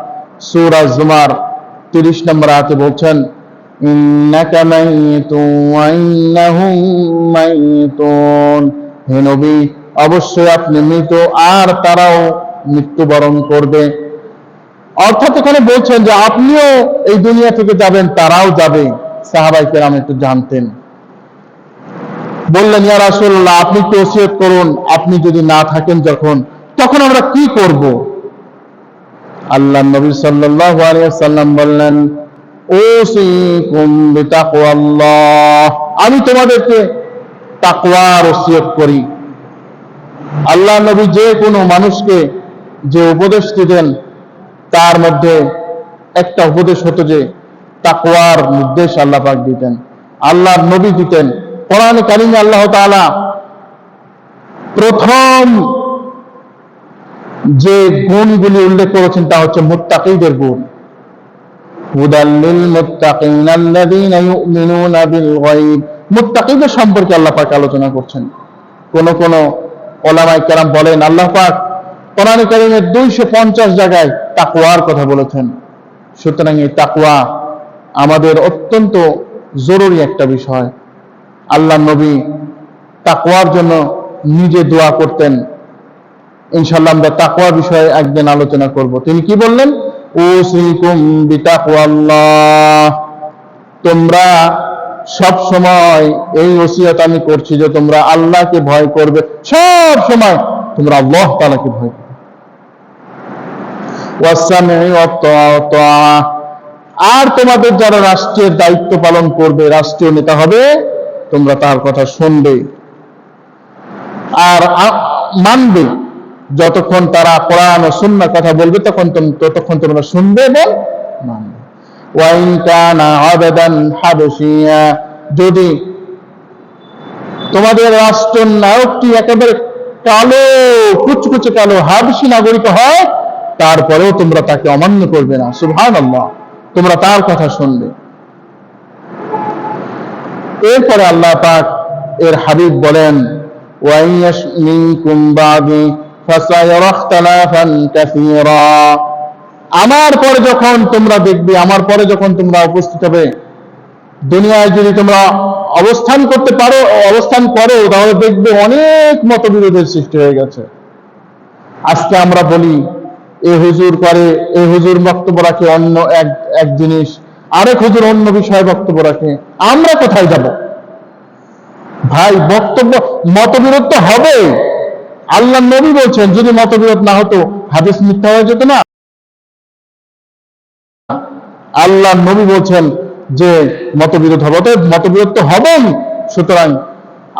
সূরা জুমার 30 নম্বর আয়াতে বলছেন, ইন্নাকা মাইতুন ওয়া ইন্নাহুম মাইতুন, হে নবী অবশ্যই আপনি মৃত আর তারাও মৃত্যুবরণ করবে। অর্থাৎ এখানে বলছেন যে আপনিও এই দুনিয়া থেকে যাবেন, তারাও যাবে। সাহাবায়ে কেরাম একটু জানতেন। বললেন, ইয়া রাসূলুল্লাহ, আপনি একটু ওসিয়ত করুন, আপনি যদি না থাকেন তখন আমরা কি করব? আল্লাহ নবী সাল্লাল্লাহু আলাইহি ওয়াসাল্লাম বললেন, ওসিকুম বিতাকওয়াল্লাহ, আমি তোমাদেরকে তাকওয়ার ওসিয়ত করি। আল্লাহ নবী যে কোনো মানুষকে যে উপদেশ দিতেন তার মধ্যে একটা উপদেশ হতো যে তাকওয়ার নির্দেশ আল্লাহ পাক দিতেন, আল্লাহর নবী দিতেন। কোরআনে কারিমে আল্লাহ তাআলা প্রথম যে গুণগুলি উল্লেখ করেছেন তা হচ্ছে মুত্তাকিদের গুণ। হুদাল লিল মুত্তাকিন আল্লাযীনা ইউমিনুনা বিল গায়ব, মুত্তাকিদের সম্পর্কে আল্লাহ পাক আলোচনা করছেন। কোন ওলামায়ে কেরাম বলেন, আল্লাহ পাক কোরআন কারীমের 250 জায়গায় তাকওয়ার কথা বলেছেন। সুতরাং এই তাকওয়া আমাদের অত্যন্ত জরুরি একটা বিষয়। আল্লাহ নবী তাকওয়ার জন্য নিজে দোয়া করতেন। ইনশাআল্লাহ আমরা তাকওয়া বিষয়ে একদিন আলোচনা করব। তিনি কি বললেন? উসিকুম বিতাকওয়াল্লাহ, তোমরা সব সময় এই ওসিয়ত আমি করছি যে তোমরা আল্লাহকে ভয় করবে, সব সময় তোমরা আল্লাহ তাআলাকে ভয় করবে। ওয়াসসামি'i ওয়াত-তাআ, আর তোমাদের যারা রাষ্ট্রের দায়িত্ব পালন করবে, রাষ্ট্রীয় নেতা হবে, তোমরা তার কথা শুনবে আর মানবে। যতক্ষণ তারা কোরআন ও সুন্নাহর কথা বলবে ততক্ষণ তোমরা শুনবে এবং মানবে। ওয়াইন কানা আবাদান হাবশিয়া, যদি তোমাদের রাষ্ট্রনায়কটি একেবারে কালো, কুচকুচে কালো হাবশি নাগরিক হয়, তারপরেও তোমরা তাকে অমান্য করবে না। সুবহানাল্লাহ, তোমরা তার কথা শুনবে। এরপরে আল্লাহ পাক এর হাবিব বলেন, ওয়াইয়াশ মিনকুম বাদি ফাসায়ারা ইখতিলাফান কাসীরা, আমার পরে যখন তোমরা দেখবে, আমার পরে যখন তোমরা উপস্থিত হবে দুনিয়ায়, যদি তোমরা অবস্থান করতে পারো, অবস্থান করো, তাহলে দেখবে অনেক মতবিরোধের সৃষ্টি হয়ে গেছে। আজকে আমরা বলি এ হুজুর করে, এ হুজুর বক্তব্য রাখে অন্য এক জিনিস, আরেক হুজুর অন্য বিষয়ে বক্তব্য রাখে। আমরা কোথায় যাব ভাই? বক্তব্য মতবিরোধ তো হবে। আল্লাহ নবী বলছেন যদি মতবিরোধ না হতো হাদিস মিথ্যা হয়ে যেত না। আল্লাহ নবী বলছেন যে মতবিরোধ হবে, তো মতবিরোধ তো হবেই। সুতরাং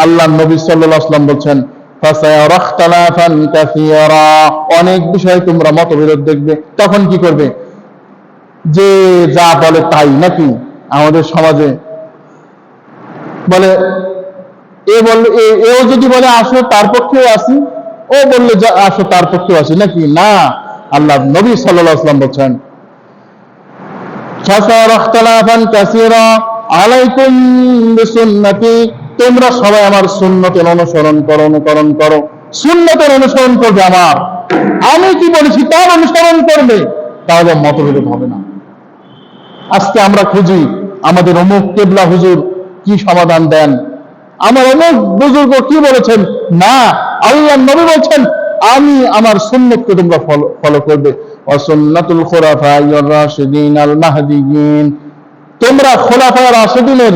আল্লাহ নবী সাল্লাল্লাহু আলাইহি ওয়াসাল্লাম বলছেন ফাসায়ারা ইখতিলাফান কাসীরা, অনেক বিষয়ে তোমরা মতবিরোধ দেখবে। তখন কি করবে? যে যা বলে তাই, নাকি আমাদের সমাজে বলে, এও যদি বলে আসো তার পক্ষেও আসি, ও বললে আসো তার পক্ষেও আসি, নাকি? না, আল্লাহ নবী সাল্লাল্লাহু আলাইহি ওয়াসাল্লাম বলছেন ফাসায়ারা ইখতিলাফান কাসীরা আলাইকুম বিসুন্নতি, তোমরা সবাই আমার সুন্নতের অনুসরণ করো। সুন্নতের অনুসরণ করবে, আমি কি বলেছি তার অনুসরণ করবে, তাহলে মতবিরোধ হবে না। আজকে আমরা খুঁজি আমাদের অমুক কেবলা হুজুর কি সমাধান দেন, আমার অমুক বুজুর্গ কি বলেছেন। না, আল্লাহ নবী বলছেন আমি আমার সুন্নতকে তোমরা ফলো করবে। ওয়াসুন্নাতুল খুলাফায়ে রাশিদিন আল মাহদিয়িন, তোমরা খুলাফায়ে রাশিদিনের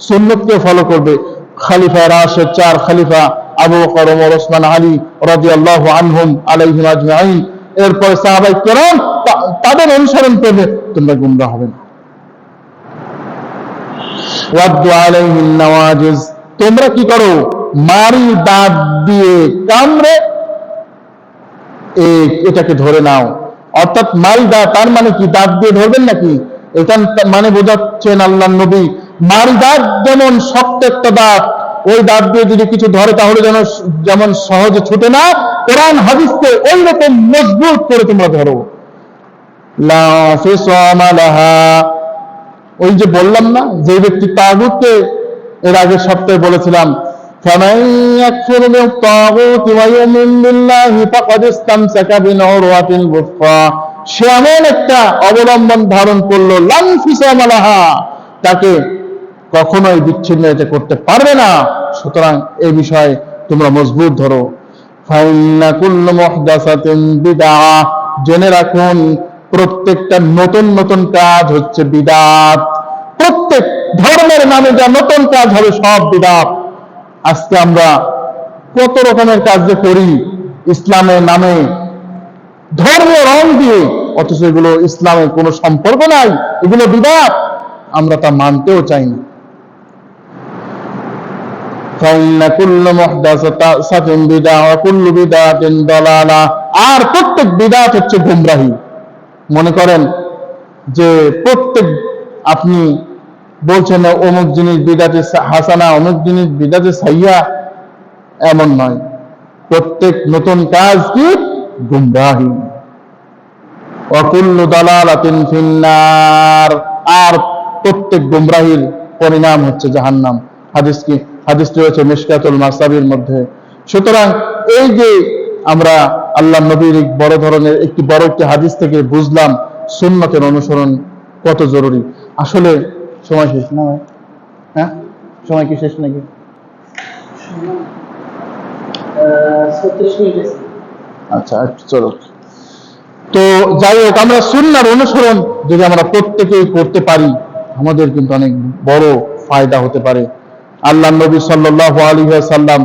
সুন্নতকে ফলো করবে। খলিফা রাশিদ, 4 খলিফা আবু বকর, ওমর, ওসমান, আলী রাদিয়াল্লাহু আনহুম আলাইহিম আজমাইন, এরপরে সাহাবায়ে কেরাম, তাদের অনুসরণ করবে, তোমরা গুমরাহ হবে না। ওয়াদ্দু আলাইহিন নওয়াজিজ, তোমরা কি করো? মারি দাঁত দিয়ে কামড়ে এটাকে ধরে নাও। অর্থাৎ মারি দাঁত, তার মানে কি দাঁত দিয়ে ধরবেন নাকি? এটা মানে বোঝাচ্ছেন আল্লাহ নবী, মারি দাঁত যেমন শক্ত একটা দাঁত, ওই দাঁত দিয়ে যদি কিছু ধরে তাহলে যেমন সহজে ছুটে না, কোরআন হাদিসকে ওই রকম মজবুত করে তোমরা ধরো। লা ফিসামা লাহা, ওই যে বললাম না, যে ব্যক্তি তাগুতকে এর আগের সপ্তাহে বলেছিলাম, ফামান ইয়াকফুর বিত-তাগুতি ওয়া ইউমিন বিল্লাহি ফাকাদ ইসতামসাকা বিল-উরওয়াতিল ওয়ুসকা, সে এমন একটা অবলম্বন ধারণ করলো, লান ফিসামা লাহা, তাকে কখনোই বিচ্ছিন্ন এটা করতে পারবে না। সুতরাং এই বিষয়ে তোমরা মজবুত ধরো। ফাইন্না কুল্লু মুহদাসাতিন বিদআহ, জেনে রাখুন প্রত্যেকটা নতুন কাজ হচ্ছে বিদআত। প্রত্যেক ধর্মের নামে যা নতুন কাজ হবে সব বিদআত। আজকে আমরা কত রকমের কাজ যে করি ইসলামের নামে, ধর্মীয় রং দিয়ে, অথচ এগুলো ইসলামের কোনো সম্পর্ক নাই, এগুলো বিদআত, আমরা তা মানতেও চাই না। ফাইন্না কুল্লু মুহদাসাতিন বিদআহ ওয়া কুল্লু বিদআতিন দালালাহ, আর প্রত্যেক বিদআত হচ্ছে গোমরাহি। মনে করেন যে প্রত্যেক, আপনি বলছেন অমুক জিনিস বিদআতে হাসানা, অমুক জিনিস বিদআতে সাইয়্যা, এমন নয়। প্রত্যেক নতুন কাজ কি? গোমরাহি। ওয়া কুল্লু দালালাতিন ফিন্নার, আর প্রত্যেক গোমরাহির পরিণাম হচ্ছে জাহান্নাম। হাদিসটি রয়েছে মিশকাতুল মাসাবির মধ্যে। সুতরাং এই যে আমরা আল্লাহ নবীর একটি বড় হাদিস থেকে বুঝলাম সুন্নতের অনুসরণ কত জরুরি। আসলে সময় শেষ না ভাই? হ্যাঁ, সময় কি শেষ নাকি? আচ্ছা, একটু চলো। তো যাই হোক, আমরা সুন্নাহর অনুসরণ যদি আমরা প্রত্যেকেই করতে পারি, আমাদের কিন্তু অনেক বড় ফায়দা হতে পারে। আল্লাহ নবী সাল্লাল্লাহু আলাইহি ওয়াসাল্লাম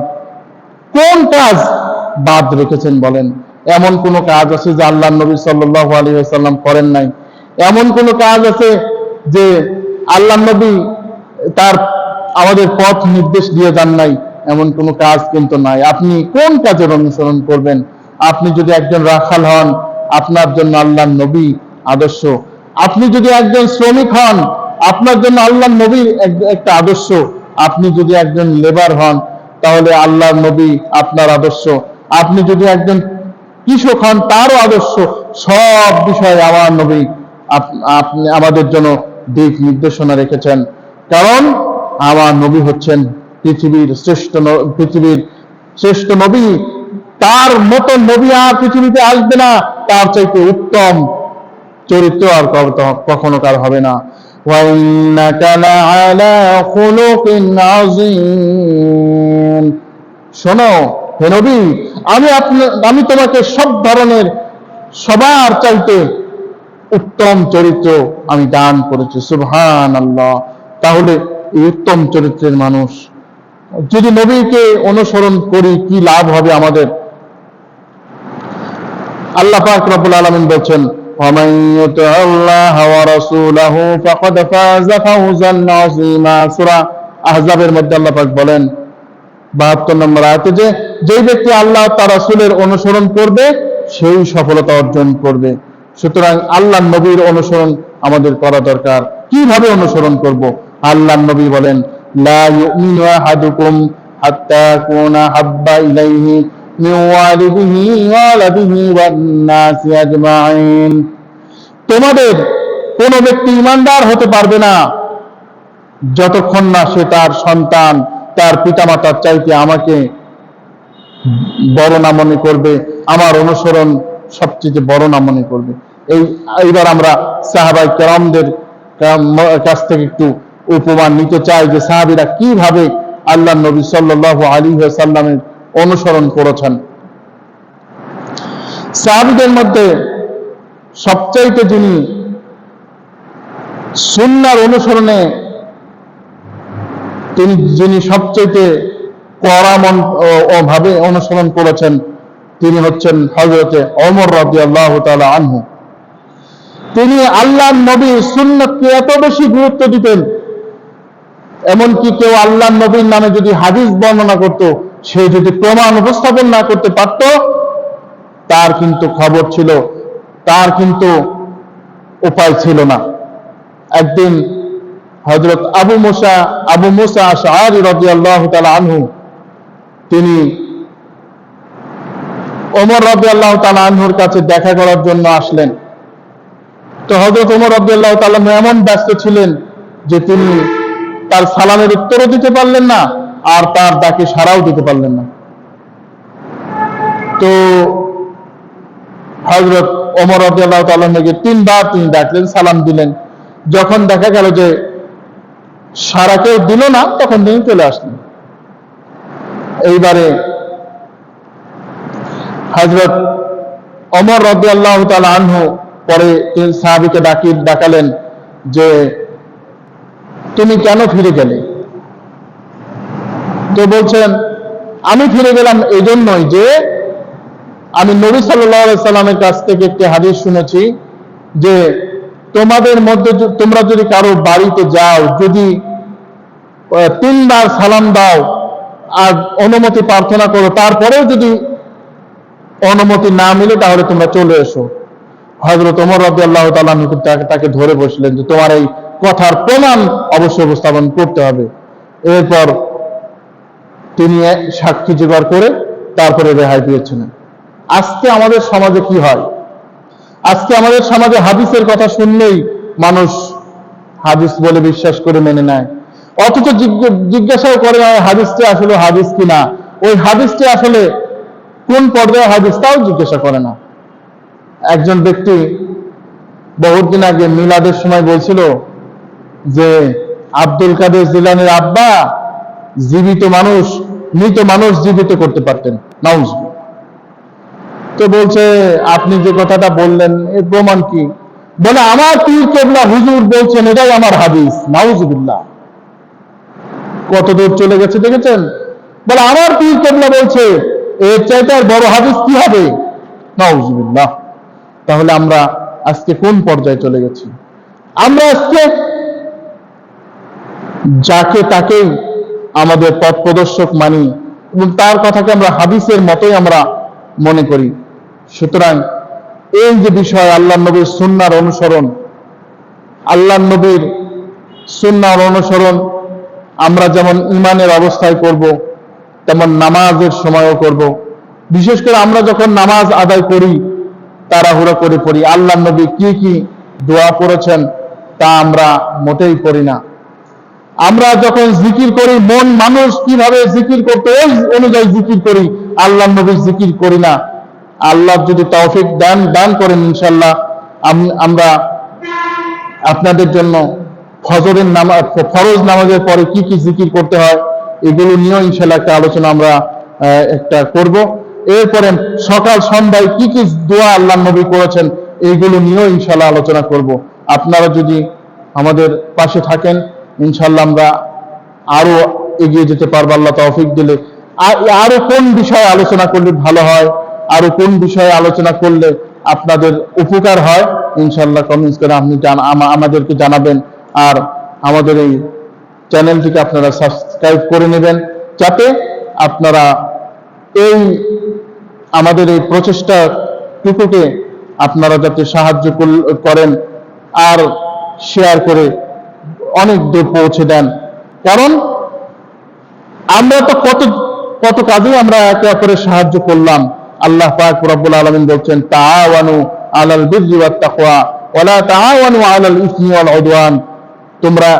কোন কাজ বাদ রেখেছেন বলেন? এমন কোন কাজ আছে যে আল্লাহ নবী সাল্লাল্লাহু আলাইহি ওয়াসাল্লাম করেন নাই? এমন কোন কাজ আছে যে আল্লাহ নবী তার আমাদের পথ নির্দেশ দিয়ে যান নাই? এমন কোন কাজ কিন্তু নাই। আপনি কোন কাজের অনুসরণ করবেন? আপনি যদি একজন রাখাল হন, আপনার জন্য আল্লাহ নবী আদর্শ। আপনি যদি একজন শ্রমিক হন, আপনার জন্য আল্লাহ নবী একটা আদর্শ। আপনি যদি একজন লেবার হন, তাহলে আল্লাহ নবী আপনার আদর্শ। আপনি যদি একজন কৃষক হন, তারও আদর্শ। সব বিষয়ে আমার নবী আপনি আমাদের জন্য দিক নির্দেশনা রেখেছেন। কারণ আমার নবী হচ্ছেন পৃথিবীর শ্রেষ্ঠ নবী। তার মতো নবী আর পৃথিবীতে আসবে না, তার চাইতে উত্তম চরিত্র আর কখনো কার হবে না। শোনো হে নবী, আমি তোমাকে সবার চাইতে উত্তম চরিত্র আমি দান করেছি। সুবহানাল্লাহ। তাহলে এই উত্তম চরিত্রের মানুষ যদি নবীকে অনুসরণ করি, কি লাভ হবে আমাদের? আল্লাহ পাক রব্বুল আলামিন বলেন, وَمَن يُطِعِ اللَّهَ وَرَسُولَهُ فَقَدْ فَازَ فَوْزًا عَظِيمًا। সূরা আহজাবের মধ্যে আল্লাহ পাক বলেন 72 নম্বর আয়াতে যে যেই ব্যক্তি আল্লাহ তার রাসূলের অনুসরণ করবে সেই সফলতা অর্জন করবে। সুতরাং আল্লাহর নবীর অনুসরণ আমাদের করা দরকার। কিভাবে অনুসরণ করব? আল্লাহর নবী বলেন, লা ইউমিনু আহাদুকুম হাত্তা কুনা হাব্বা ইলাইহি মিন ওয়ালিদিহি ওয়া ওয়ালাদিহি ওয়ান নাসি আজমাইন। তোমাদের কোন ব্যক্তি ঈমানদার হতে পারবে না যতক্ষণ না সে তার সন্তান, তার পিতামাতার চাইতে আমাকে বড় না মনে করবে, আমার অনুসরণ সবচেয়ে বড় না মনে করবে। এইবার আমরা সাহাবায়ে কেরামদের কাছ থেকে একটু উপমান নিতে চাই যে সাহাবীরা কিভাবে আল্লাহর নবী সাল্লাল্লাহু আলাইহি ওয়াসাল্লামের অনুসরণ করেছেন। সাহাবীদের মধ্যে সবচাইতে যিনি সুন্নাহর অনুসরণে যিনি সবচাইতে কড়া ভাবে অনুসরণ করেছেন, তিনি হচ্ছেন হযরতে ওমর রাদিয়াল্লাহু তাআলা আনহু। তিনি আল্লাহর নবীর সুন্নাতকে এত বেশি গুরুত্ব দিতেন, এমনকি কেউ আল্লাহর নবীর নামে যদি হাদিস বর্ণনা করত, সে যদি প্রমাণ উপস্থাপন না করতে পারত, তার কিন্তু খবর ছিল, তার কিন্তু উপায় ছিল না। একদিন হযরত আবু মুসা আশআরী রাদিয়াল্লাহু তাআলা আনহু তিনি ওমর রাদিয়াল্লাহু তাআলা আনহুর কাছে দেখা করার জন্য আসলেন। তো হযরত ওমর রাদিয়াল্লাহু তাআলা এমন ব্যস্ত ছিলেন যে তিনি তার সালামের উত্তরও দিতে পারলেন না, আর তার ডাকে সাড়াও দিতে পারলেন না। তো হযরত ওমর রাদিয়াল্লাহু তাআলাকে 3 বার তিনি ডাকলেন, সালাম দিলেন। যখন দেখা গেল যে সাড়া কেউ দিল না, তখন তিনি চলে আসলেন। এইবারে হযরত ওমর রাদিয়াল্লাহু তাআলা আনহু পরে তিন সাহাবীকে ডাকালেন যে তুমি কেন ফিরে গেলে? তো বলছেন, আমি ফিরে গেলাম এই জন্যই যে আমি নবী সাল্লাল্লাহু আলাইহি সাল্লামের কাছ থেকে একটি হাদিস শুনেছি যে তোমাদের মধ্যে তোমরা যদি কারো বাড়িতে যাও, যদি 3 বার সালাম দাও আর অনুমতি প্রার্থনা করো, তারপরেও যদি অনুমতি না মিলে তাহলে তোমরা চলে এসো। হযরত ওমর রাদিয়াল্লাহু তাআলা তাকে ধরে বসলেন যে তোমার এই কথার প্রমাণ অবশ্যই উপস্থাপন করতে হবে। এরপর তিনি সাক্ষী জোগাড় করে তারপরে রেহাই পেয়েছিলেন। আজকে আমাদের সমাজে কি হয়? আজকে আমাদের সমাজে হাদিসের কথা শুনলেই মানুষ হাদিস বলে বিশ্বাস করে মেনে নেয়, অথচ জিজ্ঞাসাও করে হাদিসটি আসলে হাদিস কিনা, ওই হাদিসটি আসলে কোন পর্যায়ে হাদিস তাও জিজ্ঞাসা করে না। একজন ব্যক্তি বহুত দিন আগে মিলাদের সময় বলছিল যে আব্দুল কাদের জিলানীর আব্বা জীবিত মানুষ, মৃত মানুষ জীবিত করতে পারতেন, নাউজুবিল্লাহ। তো বলছে আপনি যে কথাটা বললেন এর প্রমাণ কি? বলে আমার পীর কেবলা হুজুর বলছেন, এটাই আমার হাদিস। নাউজুবিল্লাহ, কত দূর চলে গেছে দেখেছেন? বলে আমার পীর কেবলা বলছে, এর চাইতে আর বড় হাদিস কি হবে? নাউজুবিল্লাহ। তাহলে আমরা আজকে কোন পর্যায়ে চলে গেছি? আমরা আজকে যাকে তাকেই আমাদের পথ প্রদর্শক মানি এবং তার কথাকে আমরা হাদিসের মতোই আমরা মনে করি। সুতরাং এই যে বিষয় আল্লাহ নবীর সুন্নাহর অনুসরণ, আল্লাহ নবীর সুন্নাহর অনুসরণ আমরা যেমন ইমানের অবস্থায় করব, তেমন নামাজের সময়ও করব। বিশেষ করে আমরা যখন নামাজ আদায় করি তাড়াহুড়ো করে পড়ি, আল্লাহ নবী কি কি দোয়া করেছেন তা আমরা মোটেই করি না। আমরা যখন জিকির করি, মন মানুষ কিভাবে জিকির করতে ওই অনুযায়ী জিকির করি, আল্লাহ নবীর জিকির করি না। আল্লাহ যদি তৌফিক দান করেন ইনশাআল্লাহ আমরা আপনাদের জন্য ফজরের নামাজ, ফরজ নামাজের পরে কি কি জিকির করতে হয় এগুলো নিয়েও ইনশাআল্লাহ একটা আলোচনা আমরা একটা করব। এরপরে সকাল সন্ধ্যায় কি কি দোয়া আল্লাহ নবী করেছেন এইগুলো নিয়েও ইনশাআল্লাহ আলোচনা করব। আপনারা যদি আমাদের পাশে থাকেন ইনশাআল্লাহ আমরা আরো এগিয়ে যেতে পারবো আল্লাহ তৌফিক দিলে। আরো কোন বিষয়ে আলোচনা করলে ভালো হয়, আরো কোন বিষয়ে আলোচনা করলে আপনাদের উপকার হয় ইনশাআল্লাহ কমেন্টস করে আপনি আমাদেরকে জানাবেন। আর আমাদের এই চ্যানেলটিকে আপনারা সাবস্ক্রাইব করে নেবেন, যাতে আপনারা এই আমাদের এই প্রচেষ্টাটুকুকে আপনারা যাতে সাহায্য করেন আর শেয়ার করে অনেক দূর পৌঁছে দেন। কারণ আমরা তো কত কাজে আমরা একে অপরের সাহায্য করলাম। আল্লাহ পাক রব্বুল আলামিন বলছেন, তাআওয়ানু আলাল বিররি ওয়াত তাকওয়া ওয়ালা তাআওয়ানু আলাল ইসমি ওয়াল উদওয়ান। তোমরা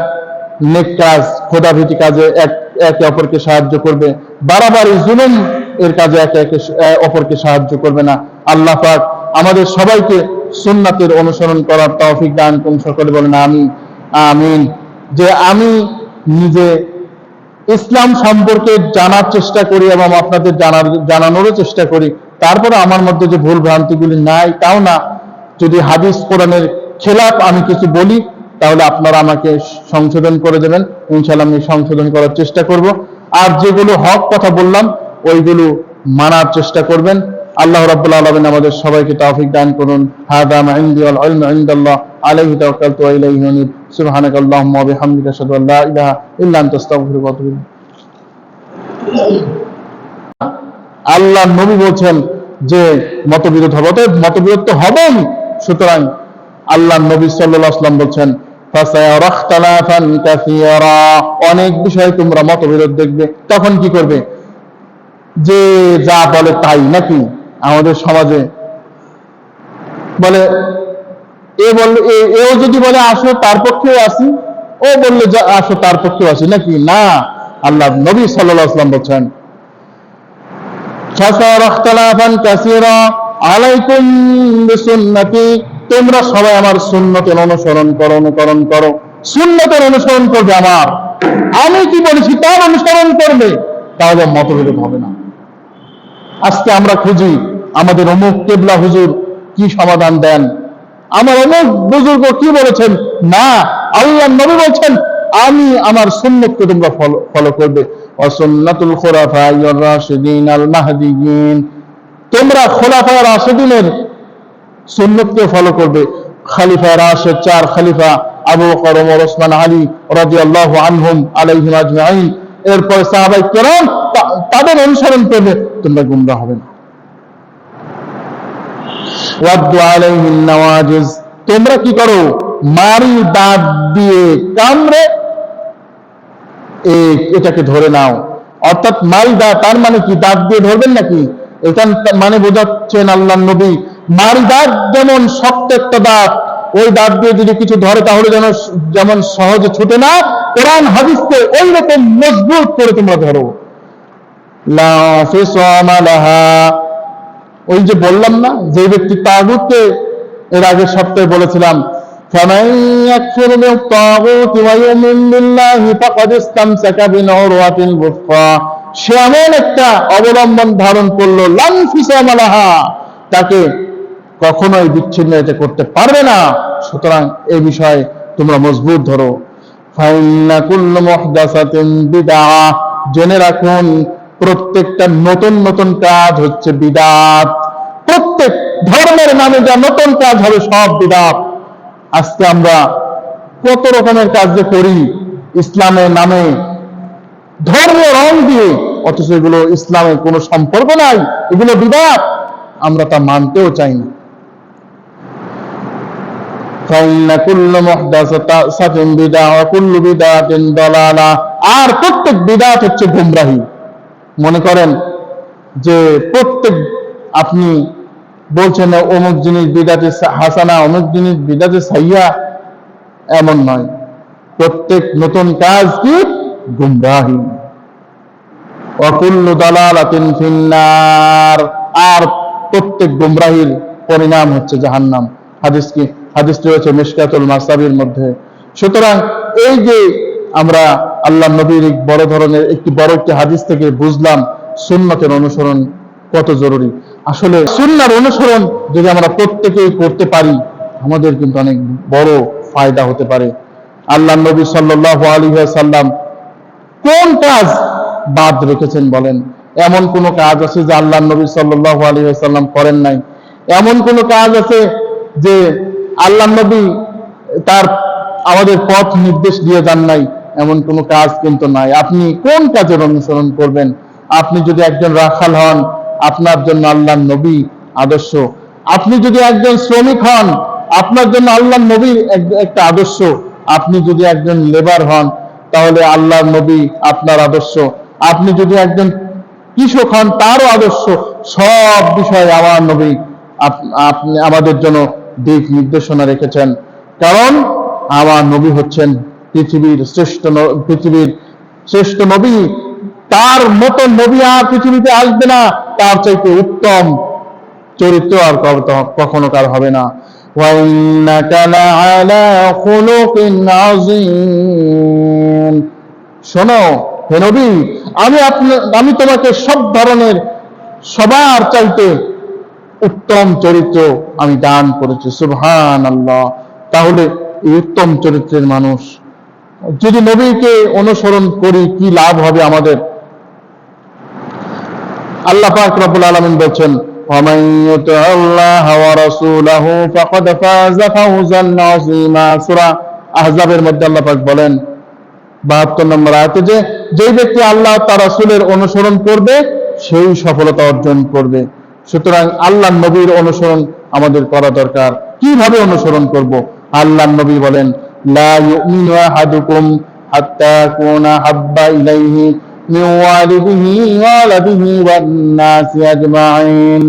নেক কাজ, খোদাভীতি কাজে একে অপরকে সাহায্য করবে, বাড়াবাড়ি জুলুম এর কাজে একে অপরকে সাহায্য করবে না। আল্লাহ পাক আমাদের সবাইকে সুন্নাতের অনুসরণ করার তৌফিক দান করুন। সকলে বলেন আমিন। আমিন। যে আমি নিজে ইসলাম সম্পর্কে জানার চেষ্টা করি এবং আপনাদের জানানোরও চেষ্টা করি, তারপরে আমার মধ্যে যে ভুল ভ্রান্তিগুলি নাই তাও না, যদি হাদিস কোরআনের খেলাফ আমি কিছু বলি তাহলে আপনারা আমাকে সংশোধন করে দেবেন। ইনশাআল্লাহ আমি সংশোধন করার চেষ্টা করব। আর যেগুলো হক কথা বললাম ওইগুলো মানার চেষ্টা করবেন। আল্লাহ রাব্বুল আলামিন আমাদের সবাইকে তৌফিক দান করুন। হাযা মা ইনদি ওয়াল ইলমু ইনদাল্লাহ আলাইহি তাওয়াক্কালতু ওয়া ইলাইহি উনীব। সুবহানাকাল্লাহুম্মা ওয়া বিহামদিকা আশহাদু আল্লা ইলাহা ইল্লা আনতা আস্তাগফিরুকা ওয়া আতুবু ইলাইক। আল্লাহ নবী বলছেন যে মতবিরোধ হবে, তো মতবিরোধ তো হবেই। সুতরাং আল্লাহ নবী সাল্লাল্লাহু আলাইহি ওয়াসাল্লাম বলছেন, ফাসায়ারা ইখতিলাফান কাসীরা, অনেক বিষয়ে তোমরা মতবিরোধ দেখবে। তখন কি করবে? যে যা বলে তাই, নাকি আমাদের সমাজে বলে এও যদি বলে আসো তার পক্ষেও আসি, ও বললে আসো তার পক্ষেও আসি, নাকি? না, আল্লাহ নবী সাল্লাল্লাহু আলাইহি ওয়াসাল্লাম বলছেন, ফাসায়ারা ইখতিলাফান কাসীরা আলাইকুম বিসুন্নতি, তোমরা সবাই আমার সুন্নতের অনুসরণ করো। সুন্নতের অনুসরণ করবে, আমি কি বলেছি তার অনুসরণ করবে, তাহলে মতবিরোধ হবে না। আজকে আমরা খুঁজি আমাদের অমুক কেবলা হুজুর কি সমাধান দেন, আমার অমুক বুজুর্গ কি বলেছেন। না, আল্লাহ নবী বলছেন আমি আমার সুন্নতকে তোমরা ফলো করবে। ওয়াসুন্নাতুল খুলাফায়ে রাশিদিন আল মাহদিয়িন, তোমরা খুলাফায়ে রাশিদিনের সুন্নতকে ফলো করবে। খলিফা রাশিদ, 4 খলিফা আবু বকর, ওমর, ওসমান, আলী রাদিয়াল্লাহু আনহুম আলাইহিম আজমাইন, এরপর সাহাবায়ে কেরাম, তাদের অনুসরণ করবে, তোমরা গুমরাহ হবে না। ওয়াদ্দু আলাইহিন নওয়াজিজ, তোমরা কি করো? মারি দাঁত দিয়ে কামড়ে এটাকে ধরে নাও। অর্থাৎ মারি দাঁত, তার মানে কি দাঁত দিয়ে ধরবেন নাকি? এখান মানে বোঝাচ্ছেন আল্লাহ নবী, মারি দাঁত যেমন শক্ত একটা দাঁত, ওই দাঁত দিয়ে যদি কিছু ধরে তাহলে যেমন সহজে ছুটে না, কোরআন হাদিসকে ওই রকম মজবুত করে তোমরা ধরো। লা ফিসামা লাহা, ওই যে বললাম না, যে ব্যক্তি তাগুতকে এর আগের সপ্তাহে বলেছিলাম, فمن يكفر بالطاغوت ويؤمن بالله فقد استمسك بالعروة الوثقى, সে এমন একটা অবলম্বন ধারণ করলো লান ফিসামা লাহা, তাকে কখনোই বিচ্ছিন্ন এটা করতে পারবে না। সুতরাং এই বিষয়ে তোমরা মজবুত ধরো। ফাইন্না কুল্লু মুহদাসাতিন বিদআহ, জেনে রাখুন প্রত্যেকটা নতুন নতুন কাজ হচ্ছে বিদআত। প্রত্যেক ধর্মের নামে যা নতুন কাজ হবে সব বিদআত। আজকে আমরা কত রকমের কাজ যে করি ইসলামের নামে ধর্মীয় রং দিয়ে, অথচ এগুলো ইসলামের কোনো সম্পর্ক নাই, এগুলো বিদআত, আমরা তা মানতেও চাই না। ফাইন্না কুল্লু মুহদাসাতিন বিদআহ ওয়া কুল্লু বিদআতিন দালালাহ, আর প্রত্যেক বিদআত হচ্ছে গোমরাহি। মনে করেন যে প্রত্যেক, আপনি বলছেন অমুক জিনিস বিদআতে হাসানা, অমুক জিনিস বিদআতে সাইয়্যা, এমন নয়। প্রত্যেক নতুন কাজ কি? গুমরাহি। ওয়া কুল্লু দালালাতিন ফিন্নার, আর প্রত্যেক গুমরাহির পরিণাম হচ্ছে জাহান্নাম। হাদিসটি রয়েছে মিশকাতুল মাসাবির মধ্যে। সুতরাং এই যে আমরা আল্লাহ নবীর বড় ধরনের একটি হাদিস থেকে বুঝলাম সুন্নতের অনুসরণ কত জরুরি। আসলে সুন্নাহর অনুসরণ যদি আমরা প্রত্যেকেই করতে পারি, আমাদের কিন্তু অনেক বড় ফায়দা হতে পারে। আল্লাহ নবী সাল্লাল্লাহু আলাইহি ওয়াসাল্লাম কোন কাজ বাদ রেখেছেন বলেন? এমন কোন কাজ আছে যে আল্লাহ নবী সাল্লাল্লাহু আলাইহি ওয়াসাল্লাম করেন নাই? এমন কোন কাজ আছে যে আল্লাহ নবী তার আমাদের পথ নির্দেশ দিয়ে যান নাই? এমন কোন কাজ কিন্তু নাই। আপনি কোন কাজের অনুসরণ করবেন? আপনি যদি একজন রাখাল হন, আপনার জন্য আল্লাহ নবী আদর্শ। আপনি যদি একজন শ্রমিক হন, আপনার জন্য আল্লাহ নবী একটা আদর্শ। আপনি যদি একজন লেবার হন, তাহলে আল্লাহ নবী আপনার আদর্শ। আপনি যদি একজন কৃষক হন, তারও আদর্শ। সব বিষয়ে আমার নবী আপনি আমাদের জন্য দিক নির্দেশনা রেখেছেন। কারণ আমার নবী হচ্ছেন পৃথিবীর শ্রেষ্ঠ নবী। তার মতো নবী আর পৃথিবীতে আসবে না, তার চাইতে উত্তম চরিত্র আর কখনো কার হবে না। ওয়াইন্নাকা লাআলা খুলুকিন আযীম, শোনো হে নবী, আমি তোমাকে সব ধরনের, সবার চাইতে উত্তম চরিত্র আমি দান করেছি। সুবহানাল্লাহ। তাহলে এই উত্তম চরিত্রের মানুষ যদি নবীকে অনুসরণ করি, কি লাভ হবে আমাদের? আল্লাহ পাক রব্বুল আলামিন বলেন, ওয়ামান ইউতি'আল্লাহা ওয়া রাসূলাহু ফাকাদ ফাযা ফাওজান আযীমা। সূরা আহজাবের মধ্যে আল্লাহ পাক বলেন 72 নম্বর আয়াতে যে যেই ব্যক্তি আল্লাহ তার রাসূলের অনুসরণ করবে সেই সফলতা অর্জন করবে। সুতরাং আল্লাহ নবীর অনুসরণ আমাদের করা দরকার। কিভাবে অনুসরণ করব? আল্লাহ নবী বলেন, লা ইউমিনু আহাদুকুম হাত্তা কুনা হাব্বা ইলাইহি মিন ওয়ালিদিহি ওয়া ওয়ালাদিহি ওয়ান নাসি আজমাইন।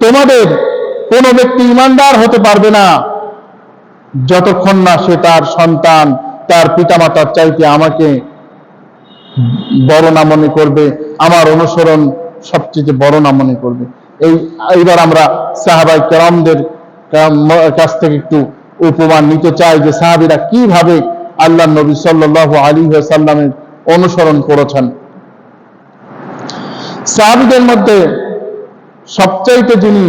তোমাদের কোন ব্যক্তি ঈমানদার হতে পারবে না যতক্ষণ না সে তার সন্তান, তার পিতামাতার চাইতে আমাকে বড় না মনে করবে, আমার অনুসরণ সবচেয়ে বড় না মনে করবে। এইবার আমরা সাহাবায়ে কেরামদের কাছ থেকে একটু উপমান নিতে চাই যে সাহাবীরা কিভাবে আল্লাহ নবী সাল্লাল্লাহু আলাইহি ওয়াসাল্লামের অনুসরণ করেছেন। সাহাবীদের মধ্যে সবচাইতে যিনি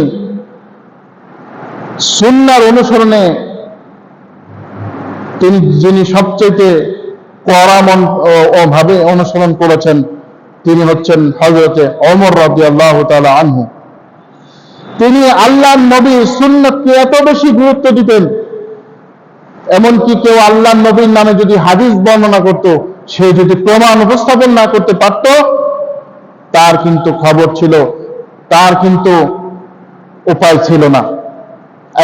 সুন্নাহর অনুসরণে যিনি সবচাইতে কড়া ভাবে অনুসরণ করেছেন, তিনি হচ্ছেন হযরতে ওমর রাদিয়াল্লাহু তাআলা আনহু। তিনি আল্লাহর নবীর সুন্নাতকে এত বেশি গুরুত্ব দিতেন, এমনকি কেউ আল্লাহর নবীর নামে যদি হাদিস বর্ণনা করত, সে যদি প্রমাণ উপস্থাপন না করতে পারত, তার কিন্তু খবর ছিল, তার কিন্তু উপায় ছিল না।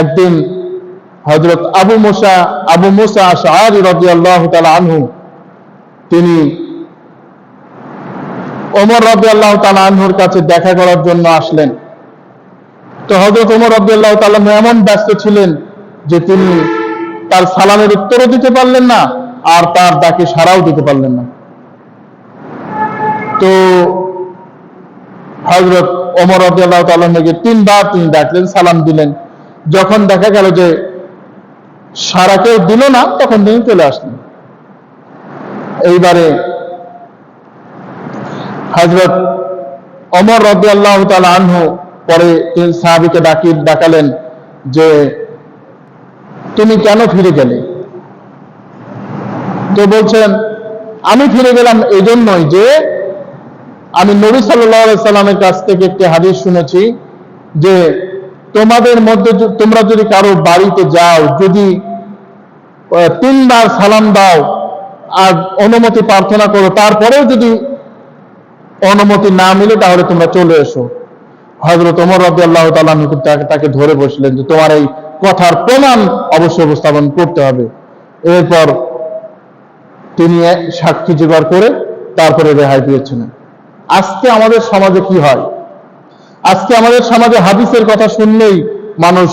একদিন হযরত আবু মুসা আশআরী রাদিয়াল্লাহু তাআলা আনহু তিনি ওমর রাদিয়াল্লাহু তাআলা আনহুর কাছে দেখা করার জন্য আসলেন। তো হযরত ওমর রাদিয়াল্লাহু তাআলা এমন ব্যস্ত ছিলেন যে তিনি তার সালামের উত্তরও দিতে পারলেন না, আর তার ডাকে সাড়াও দিতে পারলেন না। তো হযরত ওমর রাদিয়াল্লাহু তাআলা আনহুকে 3 বার তিনি ডাকলেন, সালাম দিলেন। যখন দেখা গেল যে সারা কেউ দিল না, তখন তিনি চলে আসলেন। এইবারে হযরত ওমর রাদিয়াল্লাহু তাআলা আনহু পরে তিনি সাহাবীকে ডাকালেন যে তুমি কেন ফিরে গেলে? তো বলছেন আমি ফিরে গেলাম এই জন্যই যে আমি নবী সাল্লাল্লাহু আলাইহি সাল্লামের কাছ থেকে একটি হাদিস শুনেছি যে তোমাদের মধ্যে তোমরা যদি কারো বাড়িতে যাও, যদি 3 বার সালাম দাও আর অনুমতি প্রার্থনা করো, তারপরেও যদি অনুমতি না মিলে তাহলে তোমরা চলে এসো। হযরত ওমর রাদিয়াল্লাহু তাআলা আনহু তাকে ধরে বসলেন যে তোমার এই কথার প্রমাণ অবশ্যই উপস্থাপন করতে হবে। এরপর তিনি সাক্ষী জোগাড় করে তারপরে রেহাই পেয়েছিলেন। আজকে আমাদের সমাজে কি হয়? আজকে আমাদের সমাজে হাদিসের কথা শুনলেই মানুষ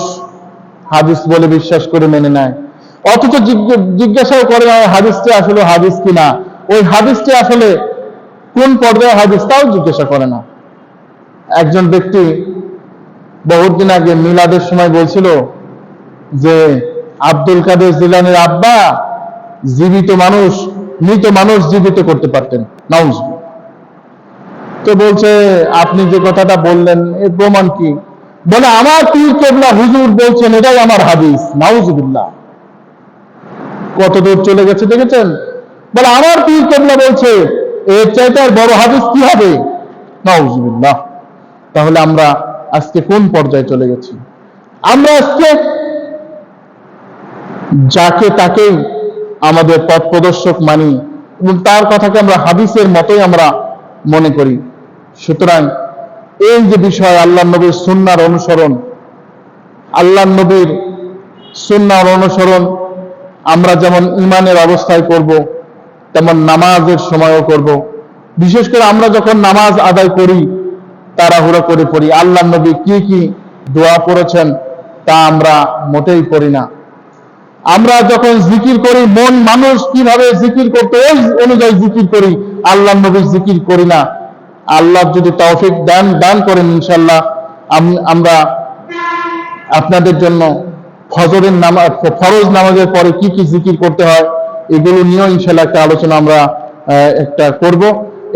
হাদিস বলে বিশ্বাস করে মেনে নেয়, অথচ জিজ্ঞাসাও করে না হাদিসটি আসলে হাদিস কিনা, ওই হাদিসটি আসলে কোন পর্যায়ে হাদিস তাও জিজ্ঞাসা করে না। একজন ব্যক্তি বহুদিন আগে মিলাদের সময় বলছিল যে আব্দুল কাদের জিলানীর আব্বা জীবিত মানুষ, মৃত মানুষ জীবিত করতে পারতেন। নাউজুবিল্লাহ। তো বলছে আপনি যে কথাটা বললেন এর প্রমাণ কি? বলে আমার পীর কেবলা হুজুর বলছেন, এটাই আমার হাদিস। নাউজুবিল্লাহ। কত দূর চলে গেছে দেখেছেন? বলে আমার পীর কেবলা বলছে, এর চাইতে আর বড় হাদিস কি হবে? নাউজুবিল্লাহ। তাহলে আমরা আজকে কোন পর্যায়ে চলে গেছি? আমরা আজকে যাকে তাকেই আমাদের পথ প্রদর্শক মানি এবং তার কথাকে আমরা হাদিসের মতোই আমরা মনে করি। সুতরাং এই যে বিষয় আল্লাহর নবীর সুন্নাহর অনুসরণ, আল্লাহর নবীর সুন্নাহর অনুসরণ আমরা যেমন ঈমানের অবস্থায় করব, তেমন নামাজের সময়ও করব। বিশেষ করে আমরা যখন নামাজ আদায় করি তাড়াহুড়ো করে পড়ি, আল্লাহর নবী কি কি দোয়া করেছেন তা আমরা মোটেই করি না। আমরা যখন জিকির করি, মন মানুষ কিভাবে জিকির করতে ওই অনুযায়ী জিকির করি, আল্লাহর নবীর জিকির করি না। আল্লাহ যদি তৌফিক দান করেন ইনশাআল্লাহ আমরা আপনাদের জন্য ফজরের নামাজ, ফরজ নামাজের পরে কি কি জিকির করতে হয় এগুলো নিয়েও ইনশাআল্লাহ একটা আলোচনা আমরা একটা করব।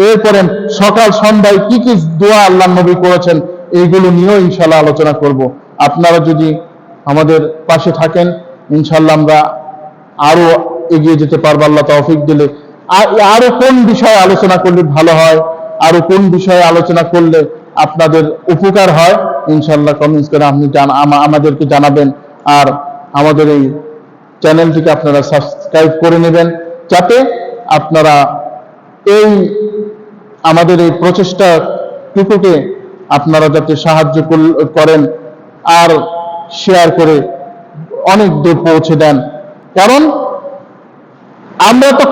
এরপরে সকাল সন্ধ্যায় কি কি দোয়া আল্লাহর নবী করেছেন এইগুলো নিয়েও ইনশাআল্লাহ আলোচনা করব। আপনারা যদি আমাদের পাশে থাকেন ইনশাআল্লাহ আমরা আরো এগিয়ে যেতে পারবো আল্লাহ তৌফিক দিলে। আরো কোন বিষয়ে আলোচনা করলে ভালো হয়, আরো কোন বিষয়ে আলোচনা করলে আপনাদের উপকার হয় ইনশাআল্লাহ কমেন্টস করে আপনি আমাদেরকে জানাবেন। আর আমাদের এই চ্যানেলটিকে আপনারা সাবস্ক্রাইব করে নেবেন, যাতে আপনারা এই আমাদের এই প্রচেষ্টাটুকুকে আপনারা যাতে সাহায্য করেন আর শেয়ার করে অনেক দূর পৌঁছে দেন। কারণ আমরা তো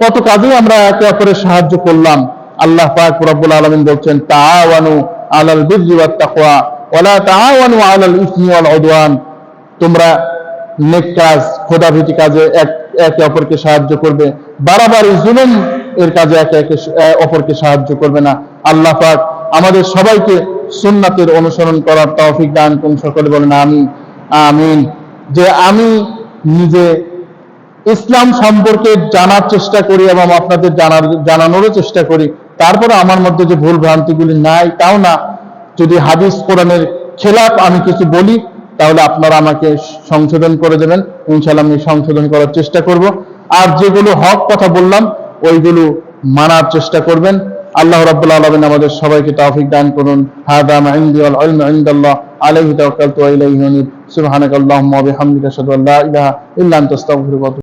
কত কাজে আমরা একে অপরের সাহায্য করলাম। আল্লাহ পাক রব্বুল আলামিন বলছেন তাআওয়ানু আলাল বিররি ওয়াত তাকওয়া ওয়ালা তাআওয়ানু আলাল ইসমি ওয়াল উদওয়ান। তোমরা নেক কাজ, খোদাভীতি কাজে একে অপরকে সাহায্য করবে, বাড়াবাড়ি জুলুম এর কাজে একে অপরকে সাহায্য করবে না। আল্লাহ পাক আমাদের সবাইকে সুন্নাতের অনুসরণ করার তৌফিক দান করুন। সকলে বলেন আমিন। আমিন। যে আমি নিজে ইসলাম সম্পর্কে জানার চেষ্টা করি এবং আপনাদের জানানোরও চেষ্টা করি, তারপরে আমার মধ্যে যে ভুল ভ্রান্তিগুলি নাই তাও না, যদি হাদিস কোরআনের খেলাফ আমি কিছু বলি তাহলে আপনারা আমাকে সংশোধন করে দেবেন। ইনশাআল্লাহ আমি সংশোধন করার চেষ্টা করব। আর যেগুলো হক কথা বললাম ওইগুলো মানার চেষ্টা করবেন। আল্লাহ রাব্বুল আলামিন আমাদের সবাইকে তৌফিক দান করুন। হাদা মা ইনদি ওয়াল ইলমু ইনদাল্লাহ আলাইহি তাওয়াক্কালতু ওয়া ইলাইহি উনীব। সুবহানাকাল্লাহুম্মা ওয়া বিহামদিকা আশহাদু আল্লা ইলাহা ইল্লা আনতা আস্তাগফিরুকা